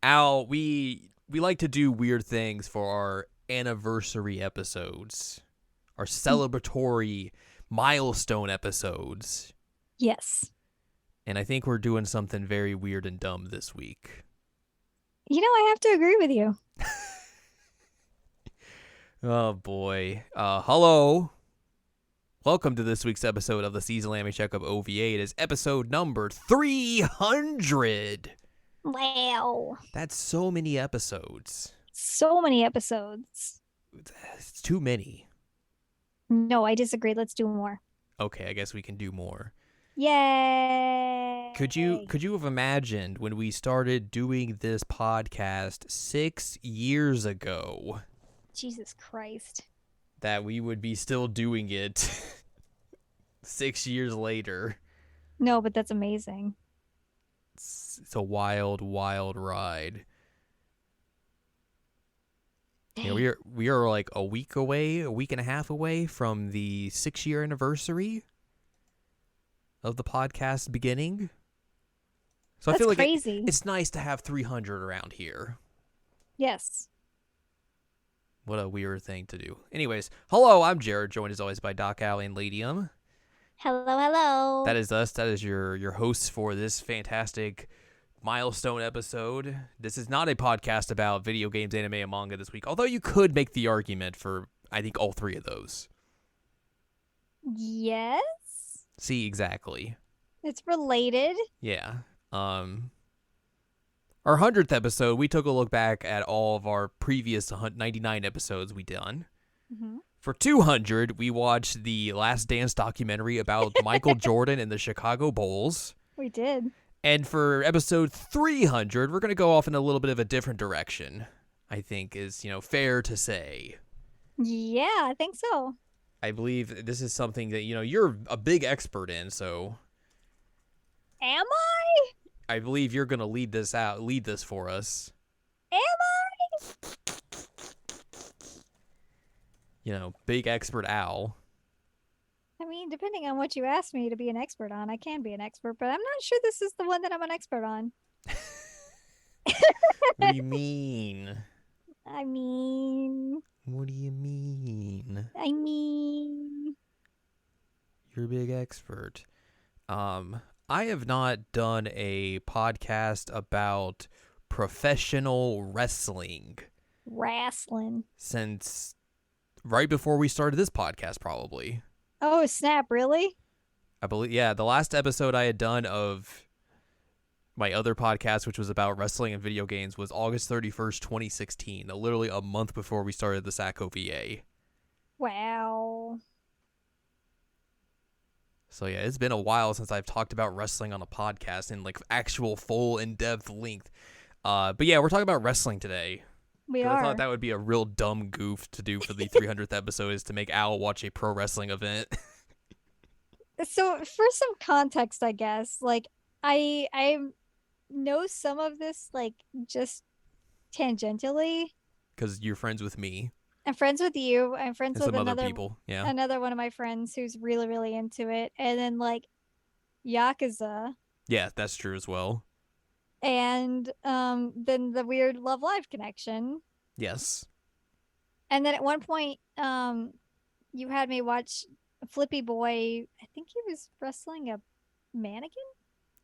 Al, we like to do weird things for our anniversary episodes, our celebratory milestone episodes. Yes. And I think we're doing something very weird and dumb this week. I have to agree with you. Oh, boy. Hello. Welcome to this week's episode of the Season Anime Checkup OVA. It is episode number 300. Wow. That's so many episodes. So many episodes. It's too many. No, I disagree. Let's do more. Okay, I guess we can do more. Yay. Could you have imagined when we started doing this podcast 6 years ago Jesus Christ. that we would be still doing it 6 years later? No, but that's amazing. It's a wild, wild ride. Yeah, we are like a week and a half away from the 6-year anniversary of the podcast beginning. So That's I feel like crazy. it's nice to have 300 around here. Yes. What a weird thing to do. Anyways, hello, I'm Jared, joined as always by Doc Alley and Ladium. Hello, hello. That is us. That is your hosts for this fantastic milestone episode. This is not a podcast about video games, anime, and manga this week, although you could make the argument for, I think, all three of those. Yes. See, exactly. It's related. Yeah. Our 100th episode, we took a look back at all of our previous 99 episodes we done. Mm-hmm. For 200, we watched the Last Dance documentary about Michael Jordan and the Chicago Bulls. We did. And for episode 300, we're going to go off in a little bit of a different direction, I think is, fair to say. Yeah, I think so. I believe this is something that, you're a big expert in, so Am I? I believe you're going to lead this for us. Am Big expert Al. I mean, depending on what you ask me to be an expert on, I can be an expert, but I'm not sure this is the one that I'm an expert on. What do you mean? I mean, What do you mean? You're a big expert. I have not done a podcast about professional wrestling since right before we started this podcast, probably. Oh, snap, really? I believe, yeah, the last episode I had done of my other podcast, which was about wrestling and video games, was August 31st, 2016, literally a month before we started the SAC OVA. Wow. So yeah, it's been a while since I've talked about wrestling on a podcast in like actual full in-depth length. But yeah, we're talking about wrestling today. We are. I thought that would be a real dumb goof to do for the 300th episode, is to make Al watch a pro wrestling event. So, for some context, I guess, like, I know some of this, like, just tangentially. Because you're friends with me. I'm friends with you. I'm friends And with some other people. Yeah. another one of my friends who's really, really into it. And then, like, Yakuza. Yeah, that's true as well. And then the weird Love Live connection. Yes. And then at one point, you had me watch Flippy Boy. I think he was wrestling a mannequin.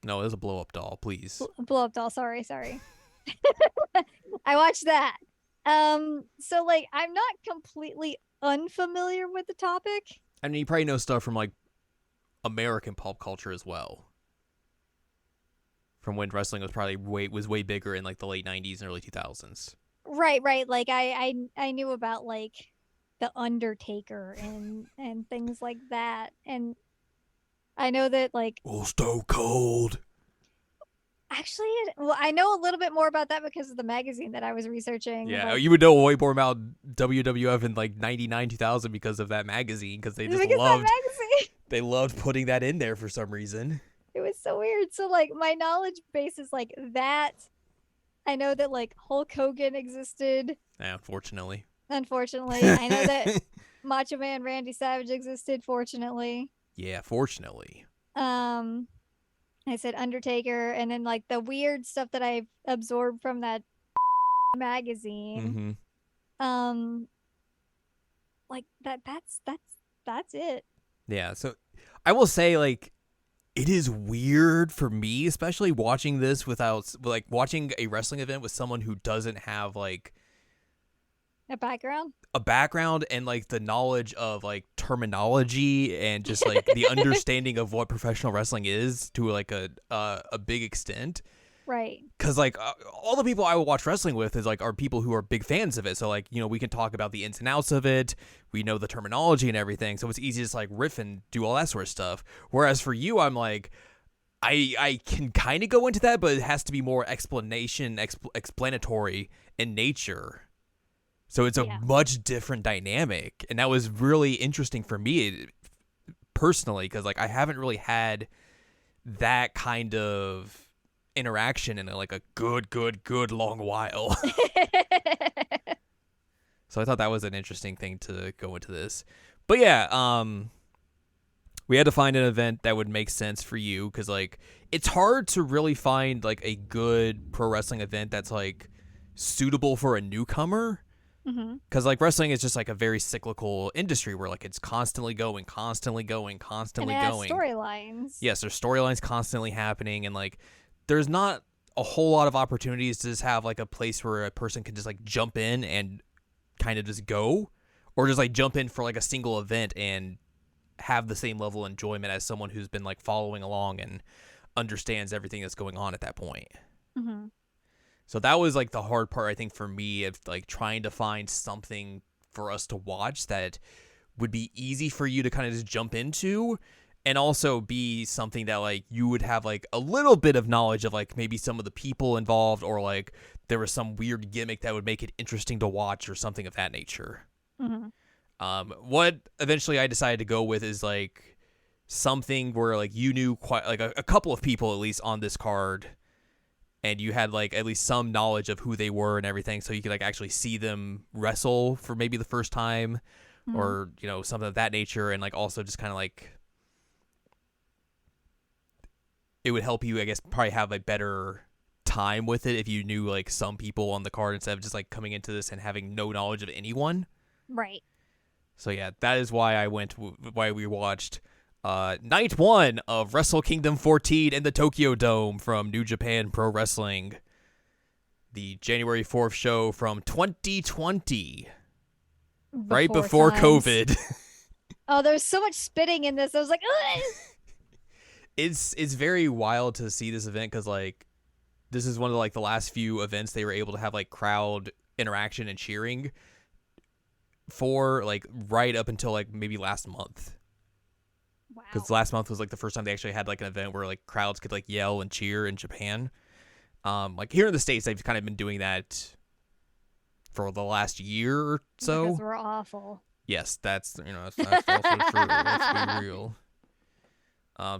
No, it was a blow-up doll, please. Blow up doll. Sorry. I watched that. So like, I'm not completely unfamiliar with the topic. I mean, you probably know stuff from like American pop culture as well. From when wrestling was probably way bigger in like the late 90s and early 2000s. Right. Like I knew about like the Undertaker and things like that, and I know that like Stone Cold. actually, well, I know a little bit more about that because of the magazine that I was researching. Yeah, like, you would know way more about WWF in like 99, 2000 because of that magazine, because they just loved that magazine. they loved putting that in there for some reason. It was so weird. So like my knowledge base is like that. I know that like Hulk Hogan existed. Yeah, unfortunately. I know that Macho Man Randy Savage existed. Fortunately. Yeah, fortunately. I said Undertaker, and then like the weird stuff that I absorbed from that magazine. Mm-hmm. Um, like that's it. Yeah. So I will say, like, it is weird for me, especially watching this without, like, watching a wrestling event with someone who doesn't have, like, A background. a background and, like, the knowledge of, like, terminology and just, like, the understanding of what professional wrestling is to, like, a big extent. Right. Because, like, all the people I will watch wrestling with is, like, are people who are big fans of it. So, like, you know, we can talk about the ins and outs of it. We know the terminology and everything. So it's easy to just, like, riff and do all that sort of stuff. Whereas for you, I'm like, I can kind of go into that, but it has to be more explanatory in nature. So it's a much different dynamic. And that was really interesting for me personally, because, like, I haven't really had that kind of interaction in like a good long while. So I thought that was an interesting thing to go into this. But yeah, we had to find an event that would make sense for you, because, like, it's hard to really find, like, a good pro wrestling event that's, like, suitable for a newcomer. Because, like, wrestling is just, like, a very cyclical industry where, like, it's constantly going. And it has storylines. Yes, there's storylines constantly happening, and, like, there's not a whole lot of opportunities to just have, like, a place where a person can just, like, jump in and kind of just go, or just, like, jump in for, like, a single event and have the same level of enjoyment as someone who's been, like, following along and understands everything that's going on at that point. So that was, like, the hard part, I think, for me, of, like, trying to find something for us to watch that would be easy for you to kind of just jump into, and also be something that, like, you would have, like, a little bit of knowledge of, like, maybe some of the people involved, or, like, there was some weird gimmick that would make it interesting to watch or something of that nature. What eventually I decided to go with is, like, something where, like, you knew quite, like, a couple of people at least on this card, and you had, like, at least some knowledge of who they were and everything, so you could, like, actually see them wrestle for maybe the first time, or, you know, something of that nature. And, like, also just kind of, like, it would help you, I guess, probably have a better time with it if you knew, like, some people on the card instead of just, like, coming into this and having no knowledge of anyone. Right. So yeah, that is why why we watched Night 1 of Wrestle Kingdom 14 in the Tokyo Dome from New Japan Pro Wrestling, the January 4th show from 2020, right before COVID. Oh, there's so much spitting in this. I was like, ugh! It's very wild to see this event, because, like, this is one of, like, the last few events they were able to have, like, crowd interaction and cheering for, like, right up until, like, maybe last month. Wow. Because last month was, like, the first time they actually had, like, an event where, like, crowds could, like, yell and cheer in Japan. Like, here in the States, they've kind of been doing that for the last year or so. Because we're awful. Yes, that's, you know, that's also true. Let's be real.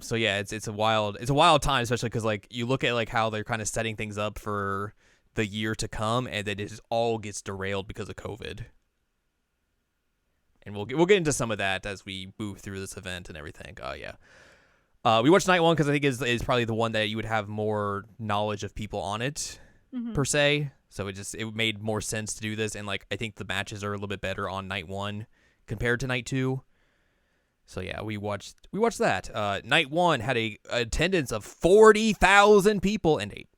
So yeah, it's a wild time, especially because, like, you look at, like, how they're kind of setting things up for the year to come, and then it just all gets derailed because of COVID. And we'll get into some of that as we move through this event and everything. We watched Night 1 because I think is probably the one that you would have more knowledge of people on it, per se. So it made more sense to do this, and, like, I think the matches are a little bit better on Night 1 compared to Night 2. So yeah, we watched that. Night 1 had a attendance of 40,000 people and 8.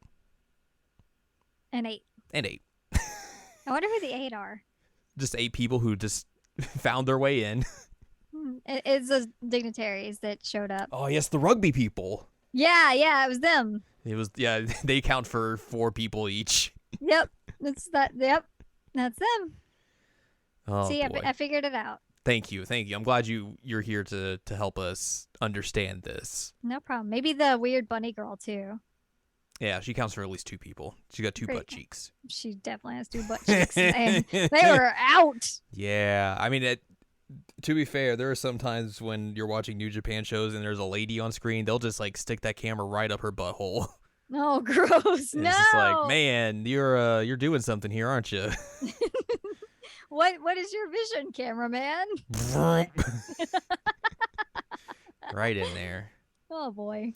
And 8. I wonder who the 8 are. Just 8 people who just found their way in. It's the dignitaries that showed up. Oh yes, the rugby people. Yeah, it was them. They count for 4 people each. Yep, that's them. Oh, see, boy. I figured it out. Thank you. I'm glad you're here to help us understand this. No problem. Maybe the weird bunny girl too. Yeah, she counts for at least 2 people. She got 2 butt cheeks. She definitely has 2 butt cheeks. And they were out. Yeah, I mean, to be fair, there are some times when you're watching New Japan shows and there's a lady on screen, they'll just, like, stick that camera right up her butthole. Oh, gross! No. It's just like, man, you're doing something here, aren't you? What is your vision, cameraman? Right in there. Oh boy.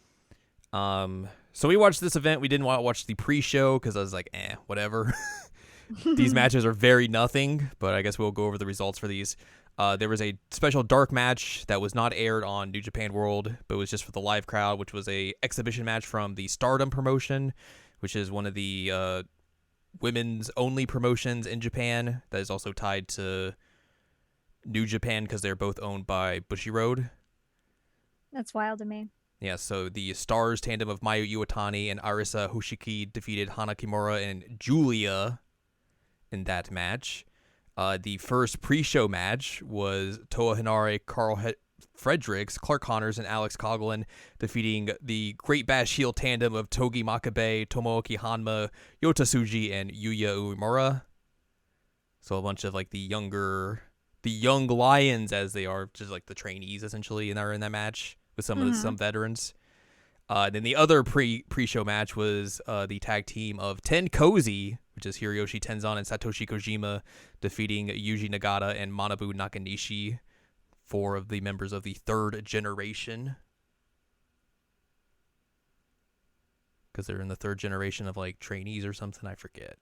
So we watched this event. We didn't want to watch the pre-show because I was like, whatever. These matches are very nothing, but I guess we'll go over the results for these. There was a special dark match that was not aired on New Japan World, but was just for the live crowd, which was a exhibition match from the Stardom promotion, which is one of the women's only promotions in Japan that is also tied to New Japan because they're both owned by Bushiroad. That's wild to me. Yeah, so the Stars tandem of Mayu Iwatani and Arisa Hoshiki defeated Hana Kimura and Julia in that match. The first pre-show match was Toa Hinare, Carl Fredericks, Clark Connors, and Alex Coughlin defeating the Great Bash heel tandem of Togi Makabe, Tomoaki Hanma, Yota Tsuji, and Yuya Uemura. So a bunch of like the young lions as they are, just like the trainees essentially, and are in that match with some veterans. Then the other pre-show match was the tag team of Ten Cozy, which is Hiroyoshi Tenzan and Satoshi Kojima, defeating Yuji Nagata and Manabu Nakanishi, 4 of the members of the third generation. Because they're in the third generation of like trainees or something, I forget.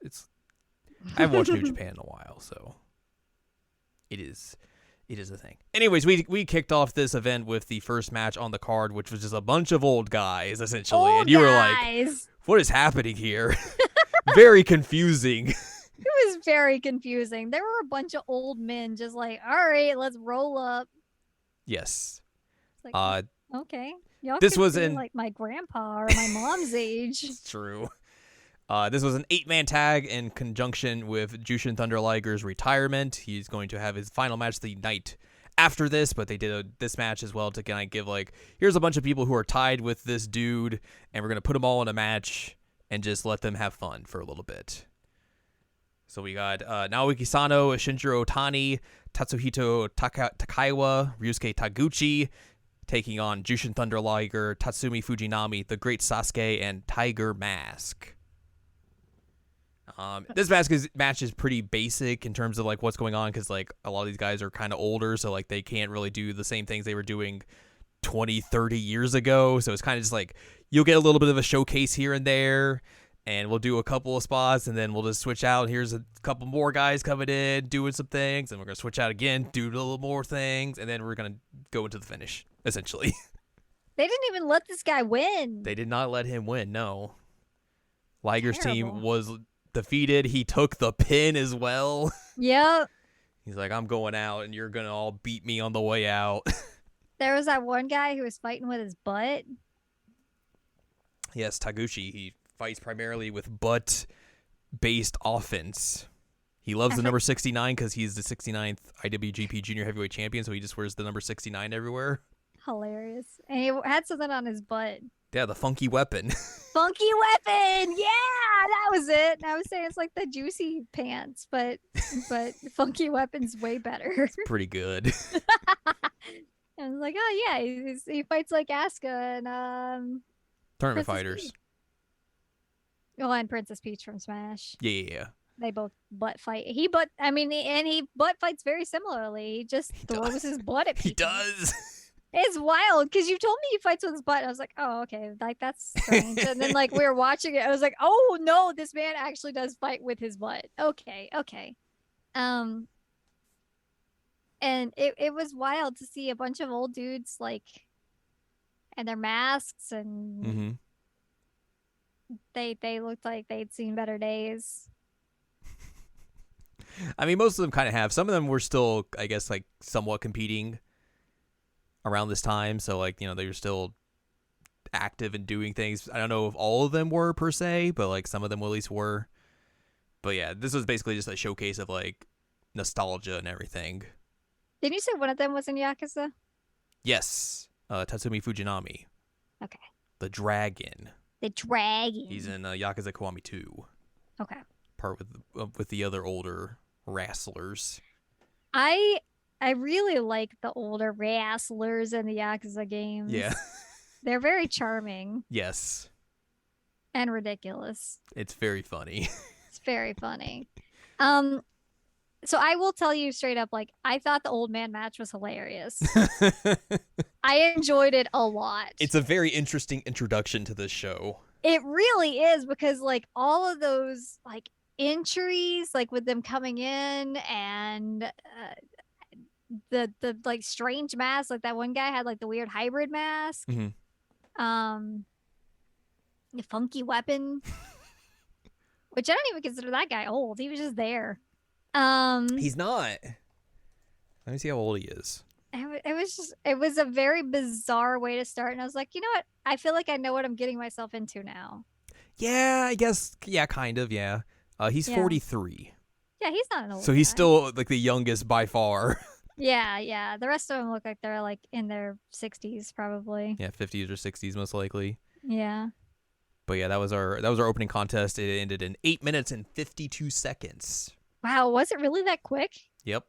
I haven't watched New Japan in a while, so it is a thing. Anyways, we kicked off this event with the first match on the card, which was just a bunch of old guys, essentially. And you were like, what is happening here? Very confusing. It was very confusing. There were a bunch of old men just like, all right, let's roll up. Yes. It's like, okay. Y'all this was in like my grandpa or my mom's age. It's true. This was an 8-man tag in conjunction with Jushin Thunder Liger's retirement. He's going to have his final match the night after this, but they did this match as well to kind of give like, here's a bunch of people who are tied with this dude, and we're going to put them all in a match and just let them have fun for a little bit. So we got Naoki Sano, Shinjiro Otani, Tatsuhito Takaiwa, Ryusuke Taguchi, taking on Jushin Thunder Liger, Tatsumi Fujinami, The Great Sasuke, and Tiger Mask. This match is pretty basic in terms of like what's going on, because like a lot of these guys are kind of older, so like they can't really do the same things they were doing 20, 30 years ago. So it's kind of just like you'll get a little bit of a showcase here and there, and we'll do a couple of spots, and then we'll just switch out. Here's a couple more guys coming in doing some things, and we're gonna switch out again, do a little more things, and then we're gonna go into the finish essentially. They didn't even let this guy win. They did not let him win. No. Liger's team was defeated. He took the pin as well. Yep. He's like, I'm going out and you're gonna all beat me on the way out. There was that one guy who was fighting with his butt. Yes, Taguchi. He fights primarily with butt-based offense. He loves the number 69 because he's the 69th IWGP Junior Heavyweight Champion, so he just wears the number 69 everywhere. Hilarious. And he had something on his butt. Yeah, the funky weapon. Funky weapon! Yeah! That was it. I was saying it's like the juicy pants, but funky weapon's way better. It's pretty good. And I was like, oh yeah, he fights like Asuka and Tournament Princess fighters. Peach. Oh, and Princess Peach from Smash. Yeah. They both butt fight. He butt fights very similarly. He just throws his butt at people. He does. It's wild because you told me he fights with his butt. I was like, oh, okay, like that's strange. And then like we were watching it, I was like, oh no, this man actually does fight with his butt. Okay. And it was wild to see a bunch of old dudes like, and their masks, and they looked like they'd seen better days. I mean, most of them kind of have. Some of them were still, I guess, like somewhat competing around this time, so like, you know, they were still active and doing things. I don't know if all of them were per se, but like some of them at least were. But yeah, this was basically just a showcase of like nostalgia and everything. Didn't you say one of them was in Yakuza? Yes, Tatsumi Fujinami. Okay. The Dragon. He's in Yakuza Kiwami 2. Okay. Part with the other older wrestlers. I really like the older wrestlers in the Yakuza games. Yeah. They're very charming. Yes. And ridiculous. It's very funny. It's very funny. So I will tell you straight up, like, I thought the old man match was hilarious. I enjoyed it a lot. It's a very interesting introduction to this show. It really is, because like all of those like entries, like with them coming in and the like strange mask, like that one guy had like the weird hybrid mask. Mm-hmm. The funky weapon, which I don't even consider that guy old. He was just there. He's not. Let me see how old he is. It was a very bizarre way to start, and I was like, you know what? I feel like I know what I'm getting myself into now. Yeah, I guess. Yeah, kind of. Yeah. He's 43. Yeah, he's not an old So he's guy. still like the youngest by far. Yeah. The rest of them look like they're like in their 60s probably. Yeah, 50s or 60s most likely. Yeah. But yeah, that was our opening contest. It ended in 8 minutes and 52 seconds. Wow, was it really that quick? Yep.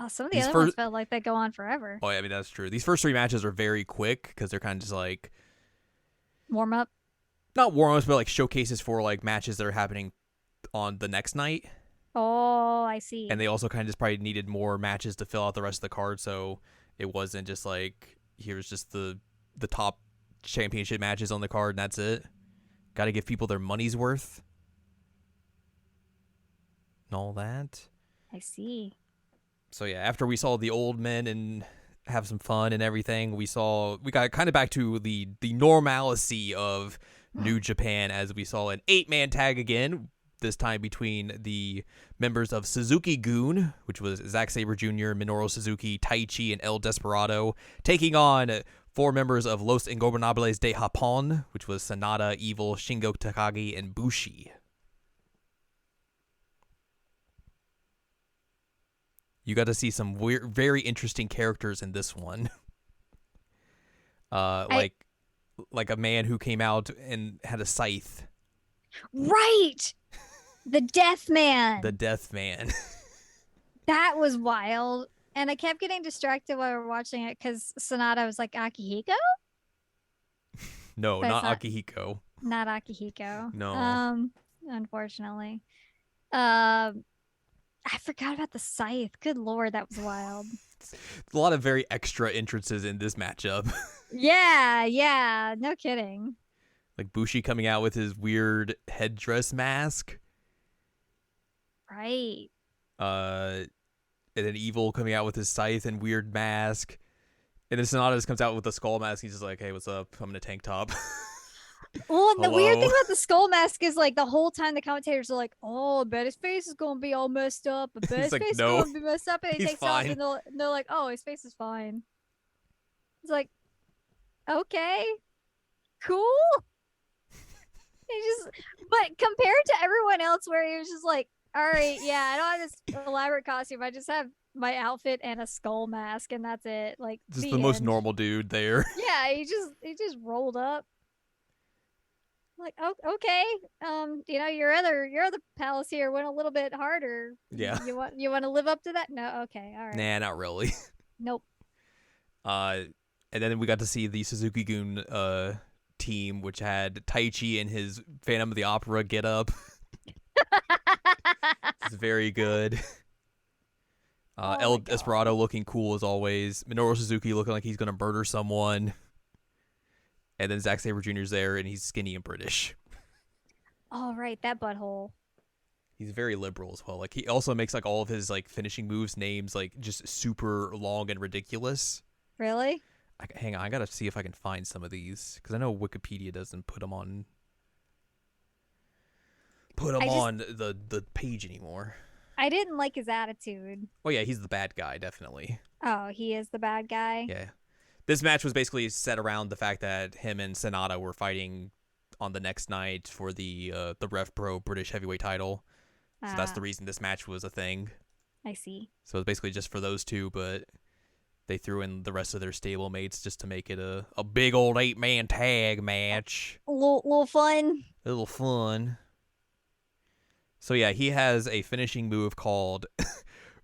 Oh, some of the other ones felt like they go on forever. Oh, yeah, I mean, that's true. These first 3 matches are very quick because they're kind of just like warm up. Not warm ups, but like showcases for like matches that are happening on the next night. Oh, I see. And they also kind of just probably needed more matches to fill out the rest of the card, so it wasn't just like here's just the top championship matches on the card and that's it. Got to give people their money's worth. And all that. I see. So yeah, after we saw the old men and have some fun and everything, we got kind of back to the normalcy of New Japan as we saw an 8-man tag again, this time between the members of Suzuki-gun, which was Zack Sabre Jr., Minoru Suzuki, Taichi, and El Desperado, taking on 4 members of Los Ingobernables de Japón, which was Sanada, Evil, Shingo Takagi, and Bushi. You got to see some weird, very interesting characters in this one. Like a man who came out and had a scythe. Right! The Death Man. The Death Man. That was wild. And I kept getting distracted while we were watching it because Sonata was like, Akihiko? No, not Akihiko. Not Akihiko. No. Unfortunately. I forgot about the scythe. Good Lord, that was wild. A lot of very extra entrances in this matchup. Yeah. No kidding. Like Bushi coming out with his weird headdress mask. Right. And then Evil coming out with his scythe and weird mask. And then Sonata just comes out with a skull mask. He's just like, hey, what's up? I'm in a tank top. Well, and the weird thing about the skull mask is like the whole time the commentators are like, oh, I bet his face is going to be all messed up. I bet his face is going to be messed up. And he takes off and they're like, oh, his face is fine. It's like, okay, cool. But compared to everyone else where he was just like, all right, yeah, I don't have this elaborate costume. I just have my outfit and a skull mask and that's it. Like just the most normal dude there. Yeah, he just rolled up. Like, oh, okay, your other palace here went a little bit harder. Yeah. You want to live up to that? No, okay, all right. Nah, not really. Nope. And then we got to see the Suzuki-gun team, which had Taichi in his Phantom of the Opera getup. It's very good. El Desperado looking cool as always. Minoru Suzuki looking like he's gonna murder someone. And then Zack Sabre Jr.'s there, and he's skinny and British. Oh, right, that butthole. He's very liberal as well. Like he also makes like all of his like finishing moves names like just super long and ridiculous. Really? Hang on, I gotta see if I can find some of these because I know Wikipedia doesn't put them on the page anymore. I didn't like his attitude. Oh yeah, he's the bad guy, definitely. Oh, he is the bad guy? Yeah. This match was basically set around the fact that him and Sonata were fighting on the next night for the Rev Pro British Heavyweight title. So that's the reason this match was a thing. I see. So it's basically just for those two, but they threw in the rest of their stable mates just to make it a big old 8-man tag match. A little fun. A little fun. So yeah, he has a finishing move called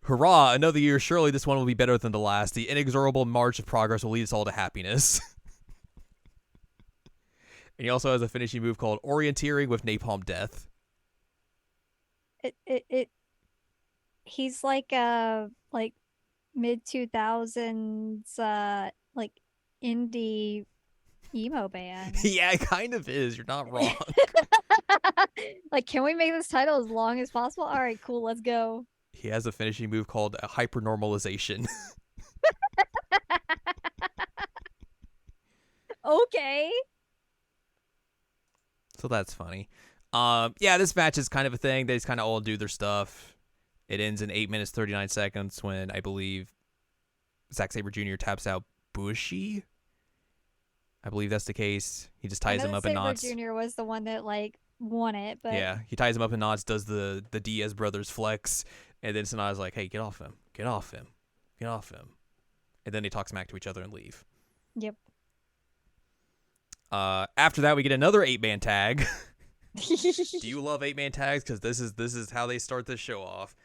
Hurrah, another year. Surely this one will be better than the last. The inexorable march of progress will lead us all to happiness. And he also has a finishing move called Orienteering with Napalm Death. he's like a like mid 2000s like indie emo band. Yeah, it kind of is. You're not wrong. Like, can we make this title as long as possible? All right, cool, let's go. He has a finishing move called a hypernormalization. Okay. So that's funny. Yeah, this match is kind of a thing. They just kind of all do their stuff. It ends in 8 minutes 39 seconds when I believe Zack Sabre Jr. taps out Bushi. I believe that's the case. He just ties him up in knots. Sabre Jr. was the one that like won it, but yeah, he ties him up in knots, does the Diaz brothers flex, and then Sonata's like, "Hey, get off him, get off him, get off him," and then they talk smack to each other and leave. Yep. After that, we get another 8-man tag. Do you love 8-man tags? Because this is how they start this show off.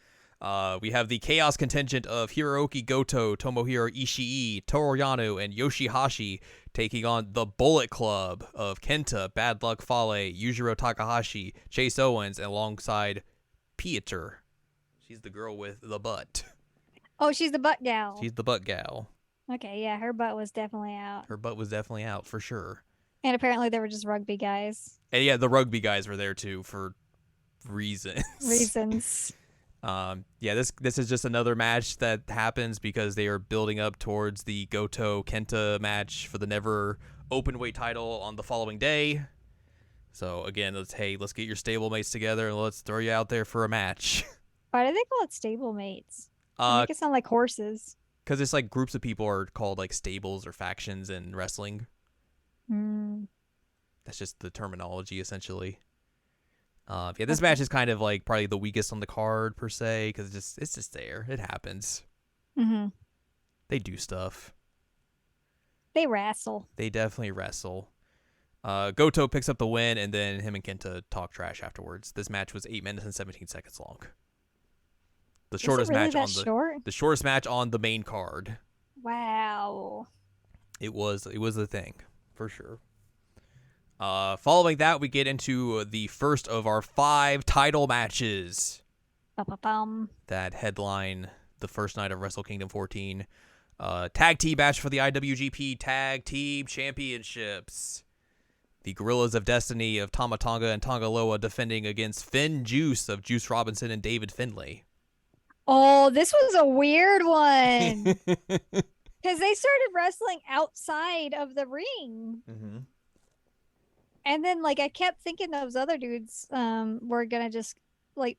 We have the Chaos contingent of Hiroki Goto, Tomohiro Ishii, Toru Yano, and Yoshihashi taking on the Bullet Club of Kenta, Bad Luck Fale, Yujiro Takahashi, Chase Owens, and alongside Pieter. She's the girl with the butt. Oh, she's the butt gal. She's the butt gal. Okay, yeah, her butt was definitely out. Her butt was definitely out for sure. And apparently they were just rugby guys. And yeah, the rugby guys were there too for reasons. Yeah, this is just another match that happens because they are building up towards the Goto Kenta match for the never open weight title on the following day. So again, let's get your stablemates together and let's throw you out there for a match. Why do they call it stablemates? Make it sound like horses. Because it's like groups of people are called like stables or factions in wrestling. That's just the terminology essentially. Yeah, this match is kind of like probably the weakest on the card per se because it's just there. It happens. Mm-hmm. They do stuff. They wrestle. They definitely wrestle. Goto picks up the win, and then him and Kenta talk trash afterwards. This match was 8 minutes and 17 seconds long. The shortest match on the shortest match on the main card. Wow. It was a thing for sure. Following that, we get into the first of our 5 title matches that headline the first night of Wrestle Kingdom 14. Tag team match for the IWGP Tag Team Championships. The Gorillas of Destiny of Tama Tonga and Tonga Loa defending against Finn Juice of Juice Robinson and David Finlay. Oh, this was a weird one. Because they started wrestling outside of the ring. Mm-hmm. And then, like, I kept thinking those other dudes were going to just, like,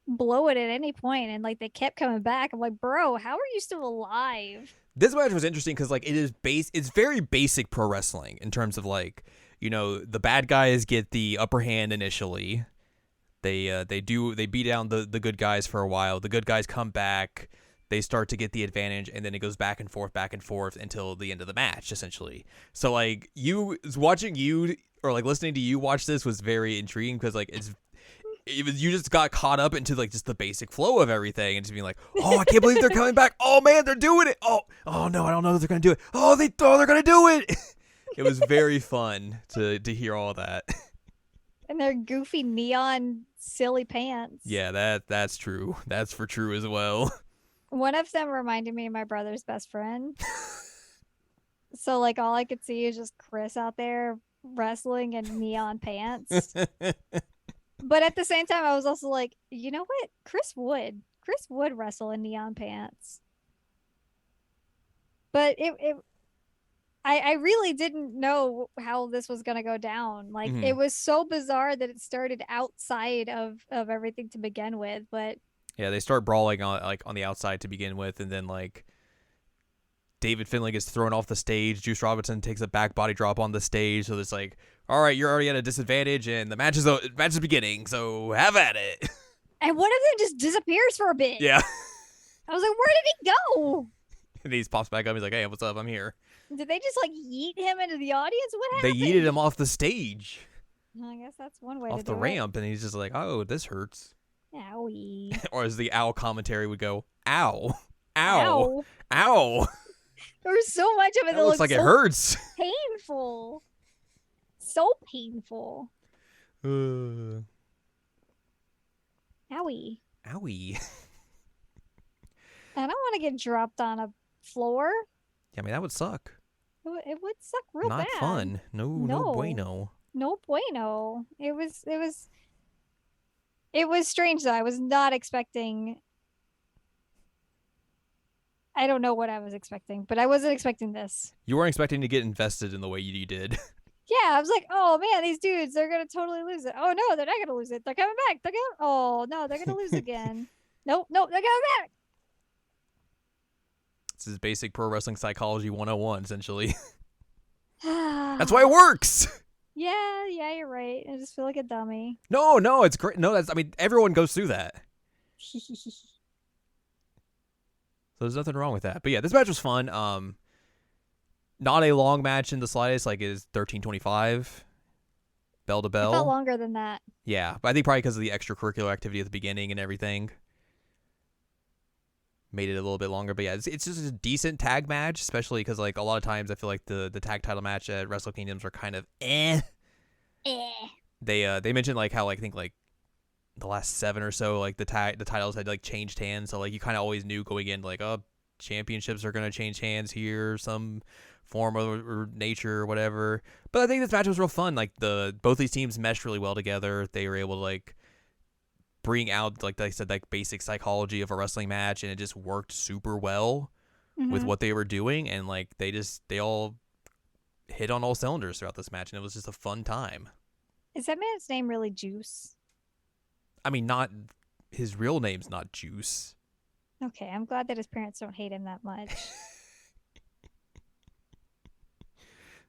blow it at any point. And, like, they kept coming back. I'm like, bro, how are you still alive? This match was interesting because, like, it's very basic pro wrestling in terms of, like, you know, the bad guys get the upper hand initially. They beat down the good guys for a while. The good guys come back. They start to get the advantage, and then it goes back and forth until the end of the match, essentially. So, like, listening to you watch this was very intriguing because, like, you just got caught up into, like, just the basic flow of everything and just being like, oh, I can't believe they're coming back. Oh, man, they're doing it. Oh no, I don't know if they're going to do it. Oh, they're going to do it. It was very fun to hear all that. And their goofy neon silly pants. Yeah, that's true. That's for true as well. One of them reminded me of my brother's best friend. So, like, all I could see is just Chris out there wrestling in neon pants. But at the same time, I was also like, you know what? Chris would wrestle in neon pants. But I really didn't know how this was going to go down. Like, It was so bizarre that it started outside of everything to begin with, but yeah, they start brawling on the outside to begin with, and then, like, David Finlay gets thrown off the stage. Juice Robinson takes a back body drop on the stage, so it's like, all right, you're already at a disadvantage, and the match is beginning, so have at it. And one of them just disappears for a bit. Yeah. I was like, where did he go? And he just pops back up. He's like, hey, what's up? I'm here. Did they just, like, yeet him into the audience? What happened? They yeeted him off the stage. I guess that's one way off to the do ramp, and he's just like, oh, this hurts. Owie. Or as the owl commentary would go, ow, ow, Ow. ow. There was so much of it that looks like so it hurts. Painful. So painful. Owie. Owie. want to get dropped on a floor. Yeah, I mean, that would suck. It would suck real Not bad. fun. No bueno. No bueno. It was strange though. I was not expecting. I don't know what I was expecting, but I wasn't expecting this. You weren't expecting to get invested in the way you did. Yeah, I was like, oh man, these dudes, they're gonna totally lose it. Oh no, they're not gonna lose it. They're coming back. Oh no, they're gonna lose again. Nope, they're coming back. This is basic pro wrestling psychology 101, essentially. That's why it works. Yeah, you're right. I just feel like a dummy. No, it's great. No, I mean, everyone goes through that. So there's nothing wrong with that. But yeah, this match was fun. Not a long match in the slightest. Like, it is 13:25, bell to bell. It felt longer than that. Yeah, but I think probably because of the extracurricular activity at the beginning and everything made it a little bit longer. But yeah, it's just a decent tag match, especially because like a lot of times I feel like the tag title match at Wrestle Kingdoms are kind of They mentioned like how like I think like the last 7 or so like the titles had like changed hands, so like you kind of always knew going in like, oh, championships are gonna change hands here, some form or nature or whatever. But I think this match was real fun. Like both these teams meshed really well together. They were able to like bring out, like I said, like basic psychology of a wrestling match, and it just worked super well with what they were doing. And like they all hit on all cylinders throughout this match, and it was just a fun time. Is that man's name really Juice? I mean, not his real name's not Juice. Okay, I'm glad that his parents don't hate him that much.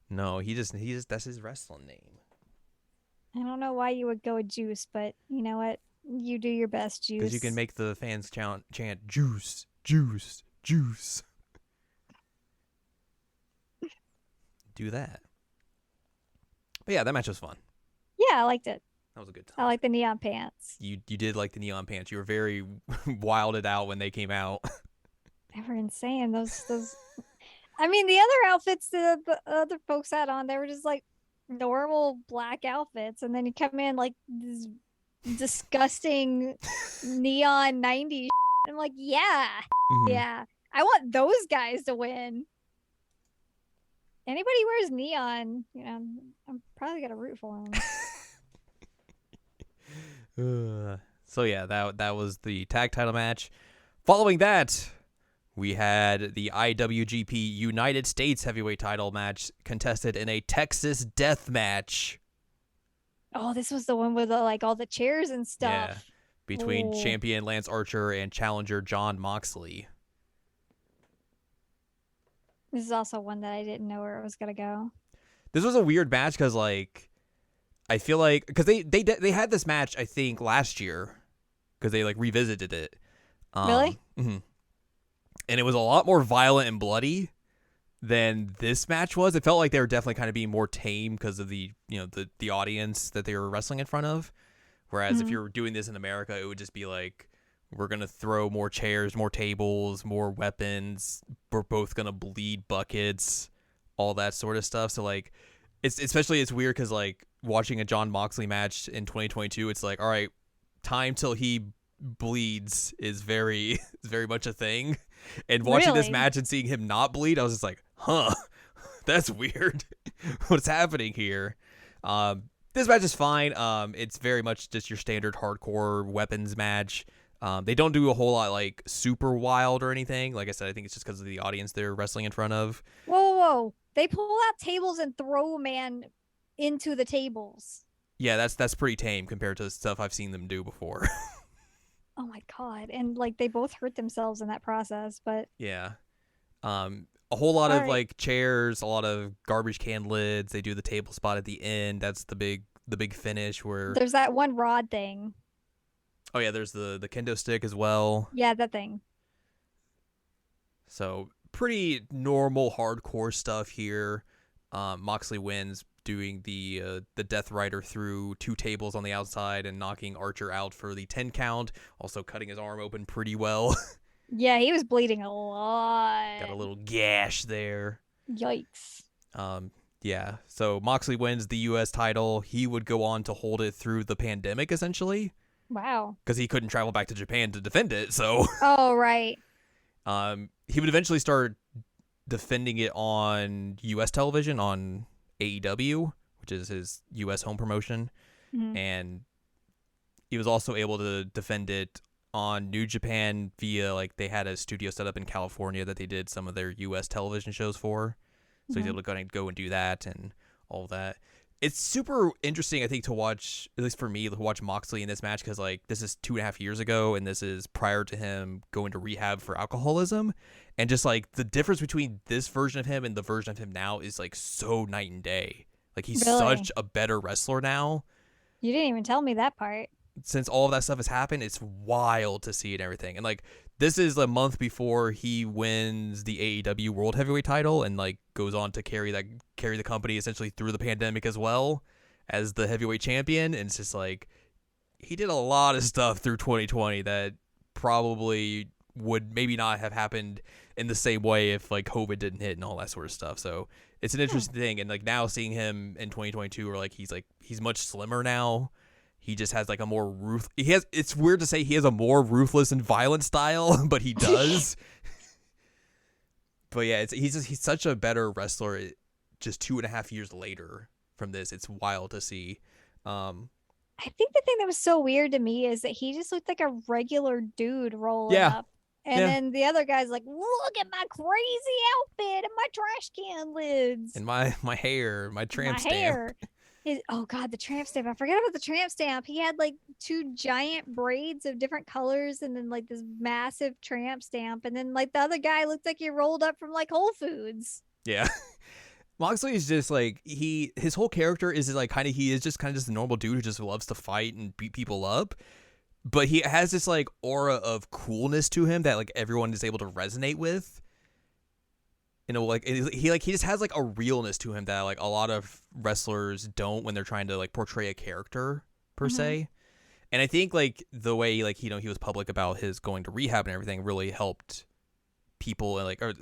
No, he just that's his wrestling name. I don't know why you would go with Juice, but you know what? You do your best, Juice. Because you can make the fans chant Juice, Juice, Juice. Do that. But yeah, that match was fun. Yeah, I liked it. That was a good time. I like the neon pants. You did like the neon pants. You were very wilded out when they came out. They were insane. Those. I mean, the other outfits the other folks had on, they were just like normal black outfits, and then you come in like this disgusting neon 90s. I'm like, yeah, yeah, I want those guys to win. Anybody wears neon, you know, I'm probably gonna root for them. So yeah, that was the tag title match. Following that, we had the IWGP United States Heavyweight Title match contested in a Texas death match. Oh, this was the one with like all the chairs and stuff. Yeah, between champion Lance Archer and challenger Jon Moxley. This is also one that I didn't know where it was gonna go. This was a weird match because like I feel like because they had this match I think last year because they like revisited it. Really? Mm-hmm. And it was a lot more violent and bloody than this match was. It felt like they were definitely kind of being more tame because of the the audience that they were wrestling in front of. Whereas if you were doing this in America, it would just be like, we're going to throw more chairs, more tables, more weapons. We're both going to bleed buckets, all that sort of stuff. So like, it's weird because like watching a Jon Moxley match in 2022, it's like, all right, time till he bleeds is very much a thing. And watching this match and seeing him not bleed, I was just like, huh, that's weird. What's happening here? This match is fine. It's very much just your standard hardcore weapons match. They don't do a whole lot like super wild or anything. Like I said, I think it's just because of the audience they're wrestling in front of. Whoa. They pull out tables and throw a man into the tables. Yeah, that's pretty tame compared to the stuff I've seen them do before. Oh my God. And like they both hurt themselves in that process, but yeah. A whole lot of like chairs, a lot of garbage can lids. They do the table spot at the end. That's the big finish where there's that one rod thing. Oh yeah, there's the kendo stick as well. Yeah, that thing. So pretty normal hardcore stuff here. Moxley wins doing the Death Rider through 2 tables on the outside and knocking Archer out for the 10 count. Also cutting his arm open pretty well. Yeah, he was bleeding a lot. Got a little gash there. Yikes. Yeah, so Moxley wins the U.S. title. He would go on to hold it through the pandemic, essentially. Wow. Because he couldn't travel back to Japan to defend it, so. Oh, right. He would eventually start defending it on U.S. television on AEW, which is his U.S. home promotion, Mhm. and he was also able to defend it on New Japan via, like, they had a studio set up in California that they did some of their U.S. television shows for, so he's Mhm. able to go and do that and all of that. It's super interesting, I think, to watch, at least for me, to watch Moxley in this match, because, like, this is 2.5 years ago, and this is prior to him going to rehab for alcoholism, and just, like, the difference between this version of him and the version of him now is, like, so night and day. Like, he's Really? such a better wrestler now. You didn't even tell me that part. Since all of that stuff has happened, it's wild to see and everything. And, like, this is a month before he wins the AEW World Heavyweight title and, like, goes on to carry the company essentially through the pandemic as well as the heavyweight champion. And it's just like, he did a lot of stuff through 2020 that probably would maybe not have happened in the same way if, like, COVID didn't hit and all that sort of stuff. So it's an interesting thing. And, like, now seeing him in 2022, where, like, he's much slimmer now. He just has, like, a more it's weird to say he has a more ruthless and violent style, but he does. But yeah, he's such a better wrestler just 2.5 years later from this. It's wild to see. I think the thing that was so weird to me is that he just looked like a regular dude rolling Yeah. up. And Yeah. then the other guy's like, look at my crazy outfit and my trash can lids. And my hair, my tramp stamp. Hair. Oh God, the tramp stamp. I forgot about the tramp stamp. He had like 2 giant braids of different colors and then like this massive tramp stamp. And then like the other guy looked like he rolled up from like Whole Foods. Yeah. Moxley is just like, his whole character is like he is just kind of just a normal dude who just loves to fight and beat people up. But he has this, like, aura of coolness to him that, like, everyone is able to resonate with. You know, like, he just has, like, a realness to him that, like, a lot of wrestlers don't when they're trying to, like, portray a character per se. And I think, like, the way, like, he was public about his going to rehab and everything really helped people, like, or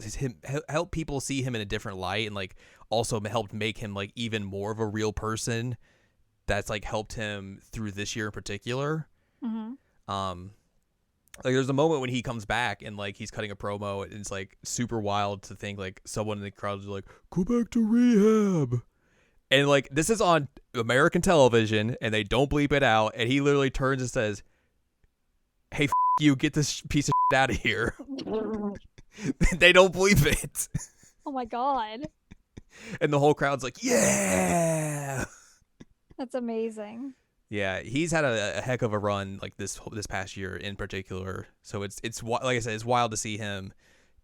help people see him in a different light, and, like, also helped make him, like, even more of a real person. That's, like, helped him through this year in particular. Like, there's a moment when he comes back and, like, he's cutting a promo, and it's, like, super wild to think, like, someone in the crowd is like, go back to rehab. And, like, this is on American television, and they don't bleep it out, and he literally turns and says, hey, you, get this piece of shit out of here. They don't bleep it. Oh my God. And the whole crowd's like, yeah. That's amazing. Yeah, he's had a heck of a run, like, this past year in particular. So it's like I said, it's wild to see him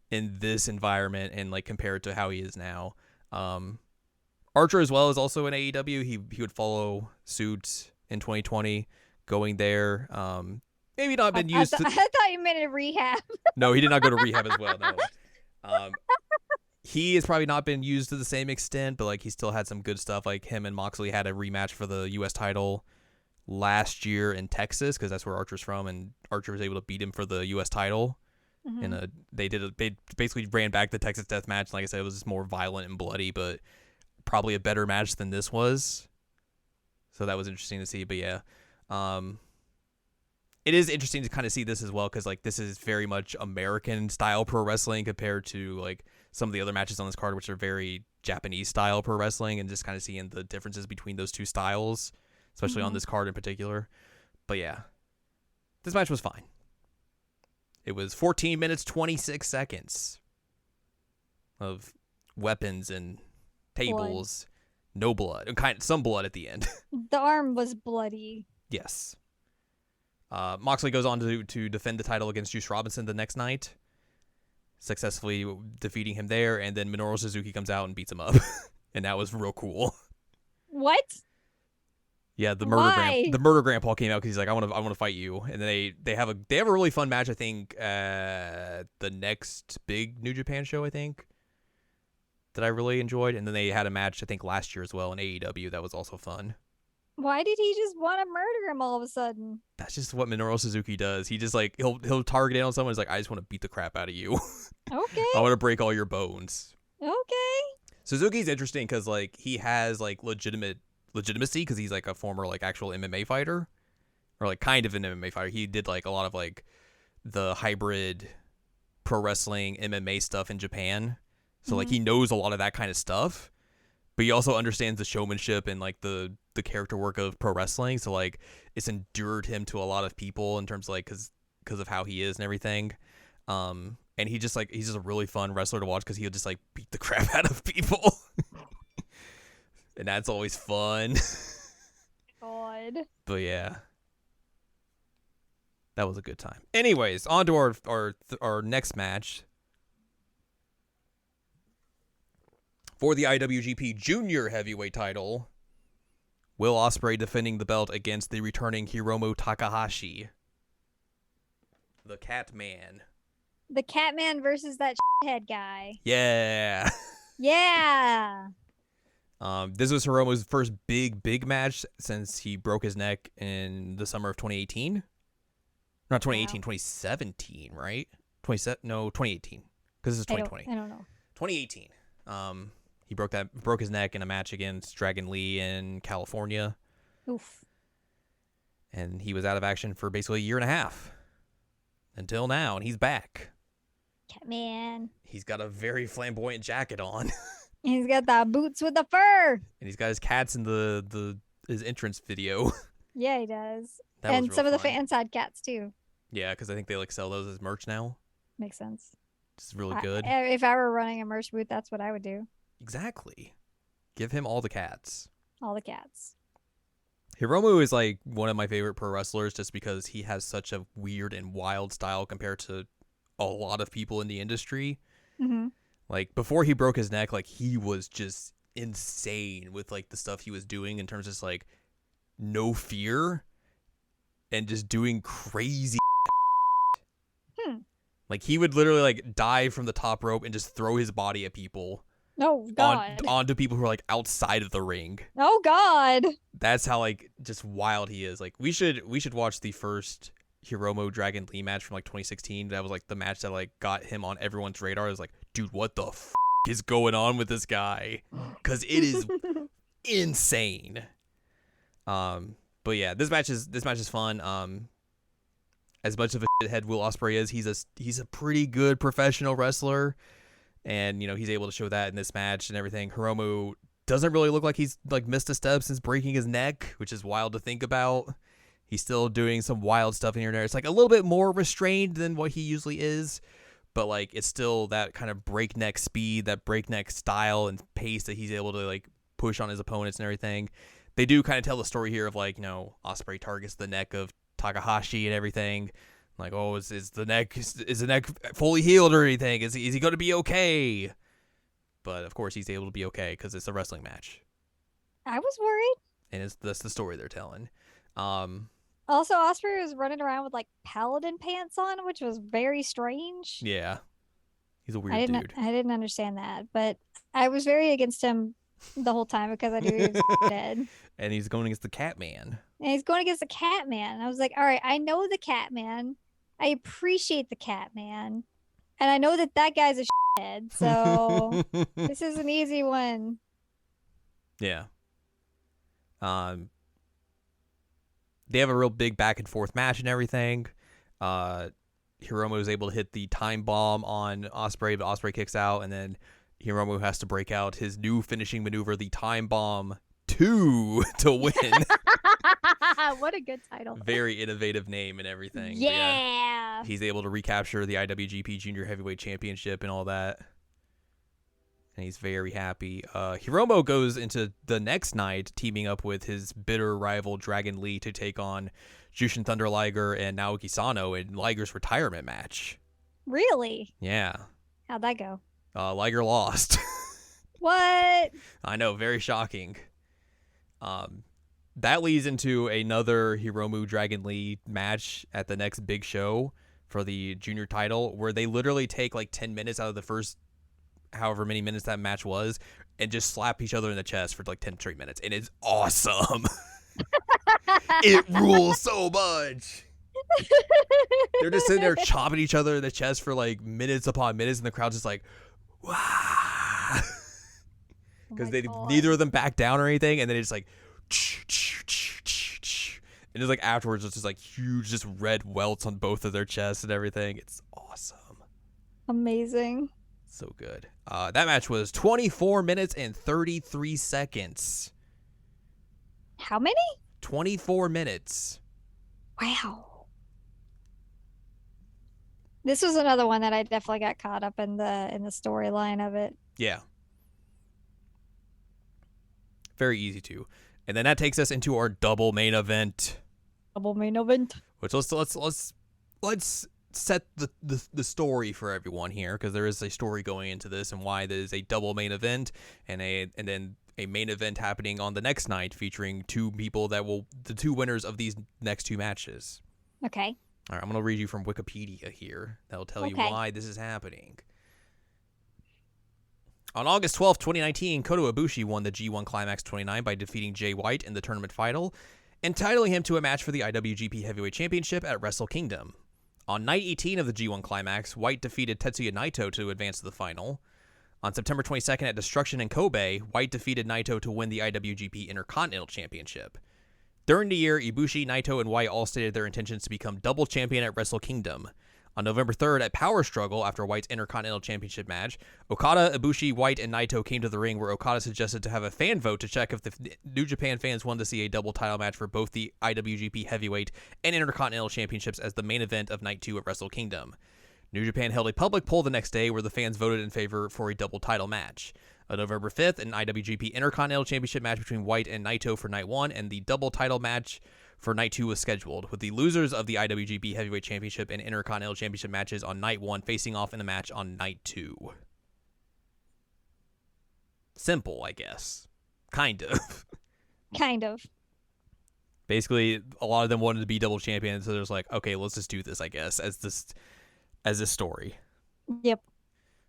in this environment and, like, compared to how he is now. Archer as well is also in AEW. He would follow suit in 2020, going there. Maybe not been used. I thought you meant a rehab. No, he did not go to rehab as well. No. He has probably not been used to the same extent, but, like, he still had some good stuff. Like, him and Moxley had a rematch for the U.S. title last year in Texas, because that's where Archer's from, and Archer was able to beat him for the U.S. title. And they basically ran back the Texas Death Match. Like I said, it was just more violent and bloody, but probably a better match than this was. So that was interesting to see. But yeah, it is interesting to kind of see this as well, because, like, this is very much American style pro wrestling compared to, like, some of the other matches on this card, which are very Japanese style pro wrestling, and just kind of seeing the differences between those two styles, especially on this card in particular. But yeah, this match was fine. It was 14 minutes, 26 seconds of weapons and tables, no blood, and some blood at the end. The arm was bloody. Yes. Moxley goes on to defend the title against Juice Robinson the next night, successfully defeating him there, and then Minoru Suzuki comes out and beats him up. And that was real cool. What? Yeah, the murder grandpa came out because he's like, I want to fight you, and then they have a really fun match. I think the next big New Japan show, I think, that I really enjoyed, and then they had a match I think last year as well in AEW that was also fun. Why did he just want to murder him all of a sudden? That's just what Minoru Suzuki does. He just, like, he'll target it on someone. He's like, I just want to beat the crap out of you. Okay. I want to break all your bones. Okay. Suzuki's interesting because, like, he has, like, legitimacy because he's, like, a former, like, actual MMA fighter, or, like, kind of an MMA fighter. He did, like, a lot of, like, the hybrid pro wrestling, MMA stuff in Japan. So like he knows a lot of that kind of stuff, but he also understands the showmanship and like the character work of pro wrestling. So like it's endured him to a lot of people in terms of like because of how he is and everything. And he's just a really fun wrestler to watch because he'll just like beat the crap out of people. And that's always fun. God. But yeah. That was a good time. Anyways, on to our next match. For the IWGP Junior Heavyweight title, Will Ospreay defending the belt against the returning Hiromu Takahashi. The Catman. The Catman versus that head guy. Yeah. Yeah. This was Hiromu's first big match since he broke his neck in the summer of 2018. Not 2018, 2017, right? 2018. Because this is 2020. I don't know. 2018. He broke his neck in a match against Dragon Lee in California. Oof. And he was out of action for basically a year and a half. Until now, and he's back. Catman. He's got a very flamboyant jacket on. He's got the boots with the fur. And he's got his cats in his entrance video. Yeah, he does. That and was some real of the fun. fans had cats too. Yeah, because I think they like sell those as merch now. Makes sense. It's really good. If I were running a merch booth, that's what I would do. Exactly. Give him all the cats. All the cats. Hiromu is like one of my favorite pro wrestlers just because he has such a weird and wild style compared to a lot of people in the industry. Mm-hmm. Like before he broke his neck, like he was just insane with like the stuff he was doing in terms of just like no fear and just doing crazy. Like he would literally like dive from the top rope and just throw his body at people. Oh God. Onto people who are like outside of the ring. Oh God. That's how like just wild he is. Like we should watch the first Hiromu Dragon Lee match from like 2016. That was like the match that like got him on everyone's radar. It was like, dude, what the is going on with this guy? Because it is insane. But yeah, this match is fun. As much of a shithead Will Ospreay is, he's a pretty good professional wrestler. And, you know, he's able to show that in this match and everything. Hiromu doesn't really look like he's like missed a step since breaking his neck, which is wild to think about. He's still doing some wild stuff in here and there. It's like a little bit more restrained than what he usually is, but like it's still that kind of breakneck speed, that breakneck style and pace that he's able to like push on his opponents and everything. They do kind of tell the story here of like, you know, Ospreay targets the neck of Takahashi and everything. Like, oh, is the neck fully healed or anything? Is he going to be okay? But of course, he's able to be okay because it's a wrestling match. I was worried. And that's the story they're telling. Also, Ospreay was running around with like paladin pants on, which was very strange. Yeah, he's a weird dude. I didn't understand that, but I was very against him the whole time because I knew he was dead. And he's going against the Catman. And he's going against the Catman. I was like, all right, I know the Catman. I appreciate the Catman. And I know that guy's a shithead. So this is an easy one. Yeah. They have a real big back and forth match and everything. Hiromu is able to hit the time bomb on Ospreay, but Ospreay kicks out, and then Hiromu has to break out his new finishing maneuver, the time bomb 2, to win. What a good title. Very innovative name and everything. Yeah. He's able to recapture the IWGP Junior Heavyweight Championship and all that. And he's very happy. Hiromu goes into the next night teaming up with his bitter rival Dragon Lee to take on Jushin Thunder Liger and Naoki Sano in Liger's retirement match. Really? Yeah. How'd that go? Liger lost. What? I know, very shocking. That leads into another Hiromu Dragon Lee match at the next big show for the junior title, where they literally take like 10 minutes out of the first however many minutes that match was and just slap each other in the chest for like 10 straight minutes. And it's awesome. It rules so much. They're just sitting there chopping each other in the chest for like minutes upon minutes, and the crowd's just like, wow. Because neither of them back down or anything, and then it's like, and it's like afterwards it's just like huge just red welts on both of their chests and everything. It's awesome. Amazing. So good. That match was 24 minutes and 33 seconds. How many? 24 minutes. Wow. This was another one that I definitely got caught up in the storyline of it. Yeah. Very easy to. And then that takes us into our double main event. Double main event. Which let's set the story for everyone here, because there is a story going into this and why there is a double main event and then a main event happening on the next night featuring two people the two winners of these next two matches. Okay. All right, I'm going to read you from Wikipedia here. That'll tell you why this is happening. On August 12, 2019, Kota Ibushi won the G1 Climax 29 by defeating Jay White in the tournament final, entitling him to a match for the IWGP Heavyweight Championship at Wrestle Kingdom. On night 18 of the G1 Climax, White defeated Tetsuya Naito to advance to the final. On September 22nd at Destruction in Kobe, White defeated Naito to win the IWGP Intercontinental Championship. During the year, Ibushi, Naito, and White all stated their intentions to become double champion at Wrestle Kingdom. On November 3rd at Power Struggle, after White's Intercontinental Championship match, Okada, Ibushi, White, and Naito came to the ring where Okada suggested to have a fan vote to check if the New Japan fans wanted to see a double title match for both the IWGP Heavyweight and Intercontinental Championships as the main event of Night 2 at Wrestle Kingdom. New Japan held a public poll the next day where the fans voted in favor for a double title match. On November 5th, an IWGP Intercontinental Championship match between White and Naito for Night 1 and the double title match for Night 2 was scheduled, with the losers of the IWGP Heavyweight Championship and Intercontinental Championship matches on Night 1 facing off in a match on Night 2. Simple, I guess. Kind of. Kind of. Basically, a lot of them wanted to be double champions, so there's like, okay, let's just do this, I guess, as this story. Yep.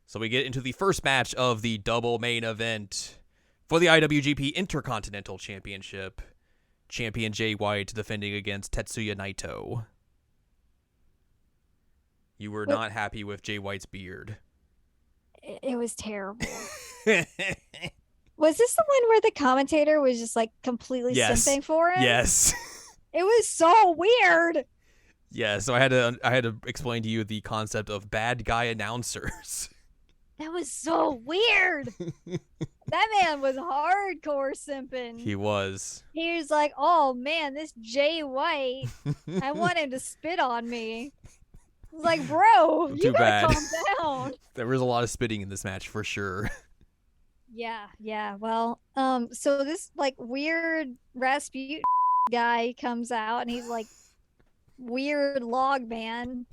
So we get into the first match of the double main event for the IWGP Intercontinental Championship. Champion Jay White defending against Tetsuya Naito. You were not happy with Jay White's beard. It was terrible. Was this the one where the commentator was just like completely simping for him? Yes. It was so weird. Yeah, so I had to explain to you the concept of bad guy announcers. That was so weird. That man was hardcore simping. He was. He was like, oh man, this Jay White, I want him to spit on me. I was like, bro, you gotta calm down. There was a lot of spitting in this match for sure. Yeah. Well, so this like weird Rasputin guy comes out and he's like weird log man.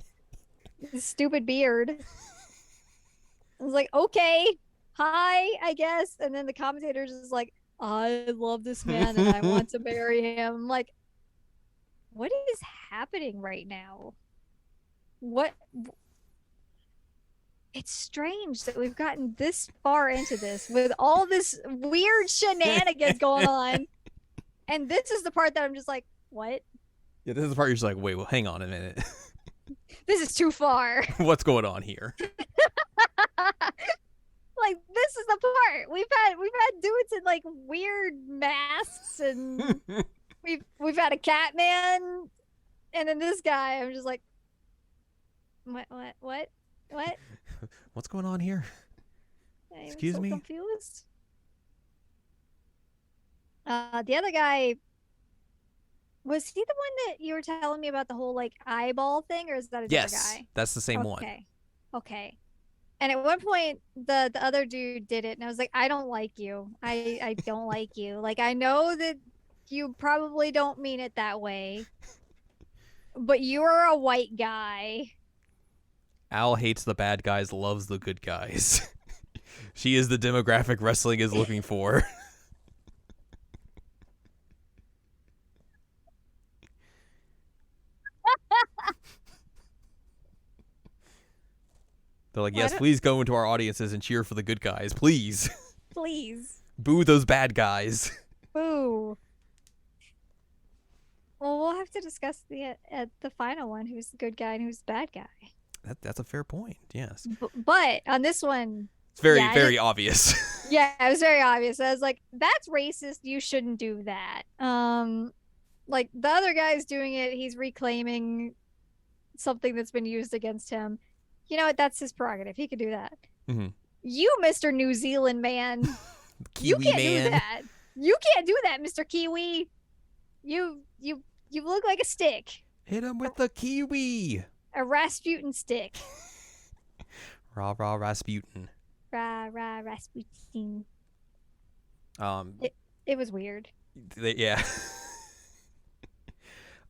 His stupid beard. I was like, okay, hi, I guess. And then the commentator's just like, I love this man and I want to marry him. I'm like, what is happening right now? What? It's strange that we've gotten this far into this with all this weird shenanigans going on. And this is the part that I'm just like, what? Yeah, this is the part you're just like, wait, well, hang on a minute. This is too far. What's going on here? Like, this is the part. We've had dudes in like weird masks and we've had a cat man and then this guy, I'm just like, what? What's going on here? Excuse me? Confused. The other guy, was he the one that you were telling me about the whole like eyeball thing, or is that a different guy? Yes, that's the same one. Okay. And at one point, the other dude did it, and I was like, I don't like you. I don't like you. Like, I know that you probably don't mean it that way, but you're a white guy. Al hates the bad guys, loves the good guys. She is the demographic wrestling is looking for. They're like, yes, please go into our audiences and cheer for the good guys, please. Please. Boo those bad guys. Boo. Well, we'll have to discuss at the final one who's the good guy and who's the bad guy. That's a fair point. Yes. But on this one, it's very obvious. Yeah, it was very obvious. I was like, that's racist. You shouldn't do that. Like the other guy's doing it. He's reclaiming something that's been used against him. You know what? That's his prerogative. He could do that. Mm-hmm. You, Mr. New Zealand man, you Kiwi can't do man. that. You can't do that, Mr. Kiwi. You look like a stick. Hit him with the kiwi. A Rasputin stick. Rah rah Rasputin. Rah rah Rasputin. Um, It was weird. yeah.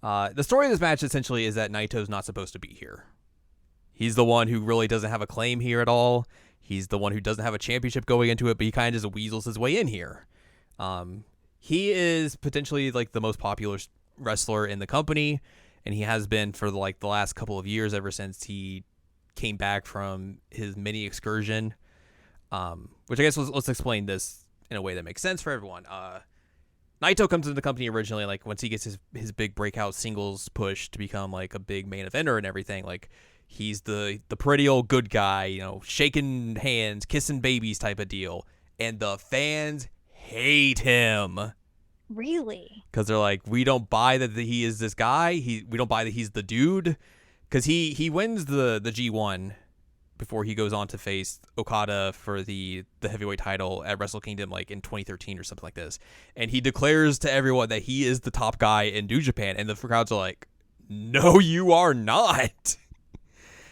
The story of this match essentially is that Naito's not supposed to be here. He's the one who really doesn't have a claim here at all. He's the one who doesn't have a championship going into it, but he kind of just weasels his way in here. He is potentially like the most popular wrestler in the company, and he has been for the last couple of years, ever since he came back from his mini excursion. Which I guess let's explain this in a way that makes sense for everyone. Naito comes into the company originally, like once he gets his big breakout singles push to become like a big main eventer and everything. Like he's the pretty old good guy, you know, shaking hands, kissing babies type of deal, and the fans hate him. Really? Because they're like, we don't buy that he is this guy. We don't buy that he's the dude. Because he wins the G1 before he goes on to face Okada for the heavyweight title at Wrestle Kingdom, like in 2013 or something like this. And he declares to everyone that he is the top guy in New Japan. And the crowds are like, no, you are not.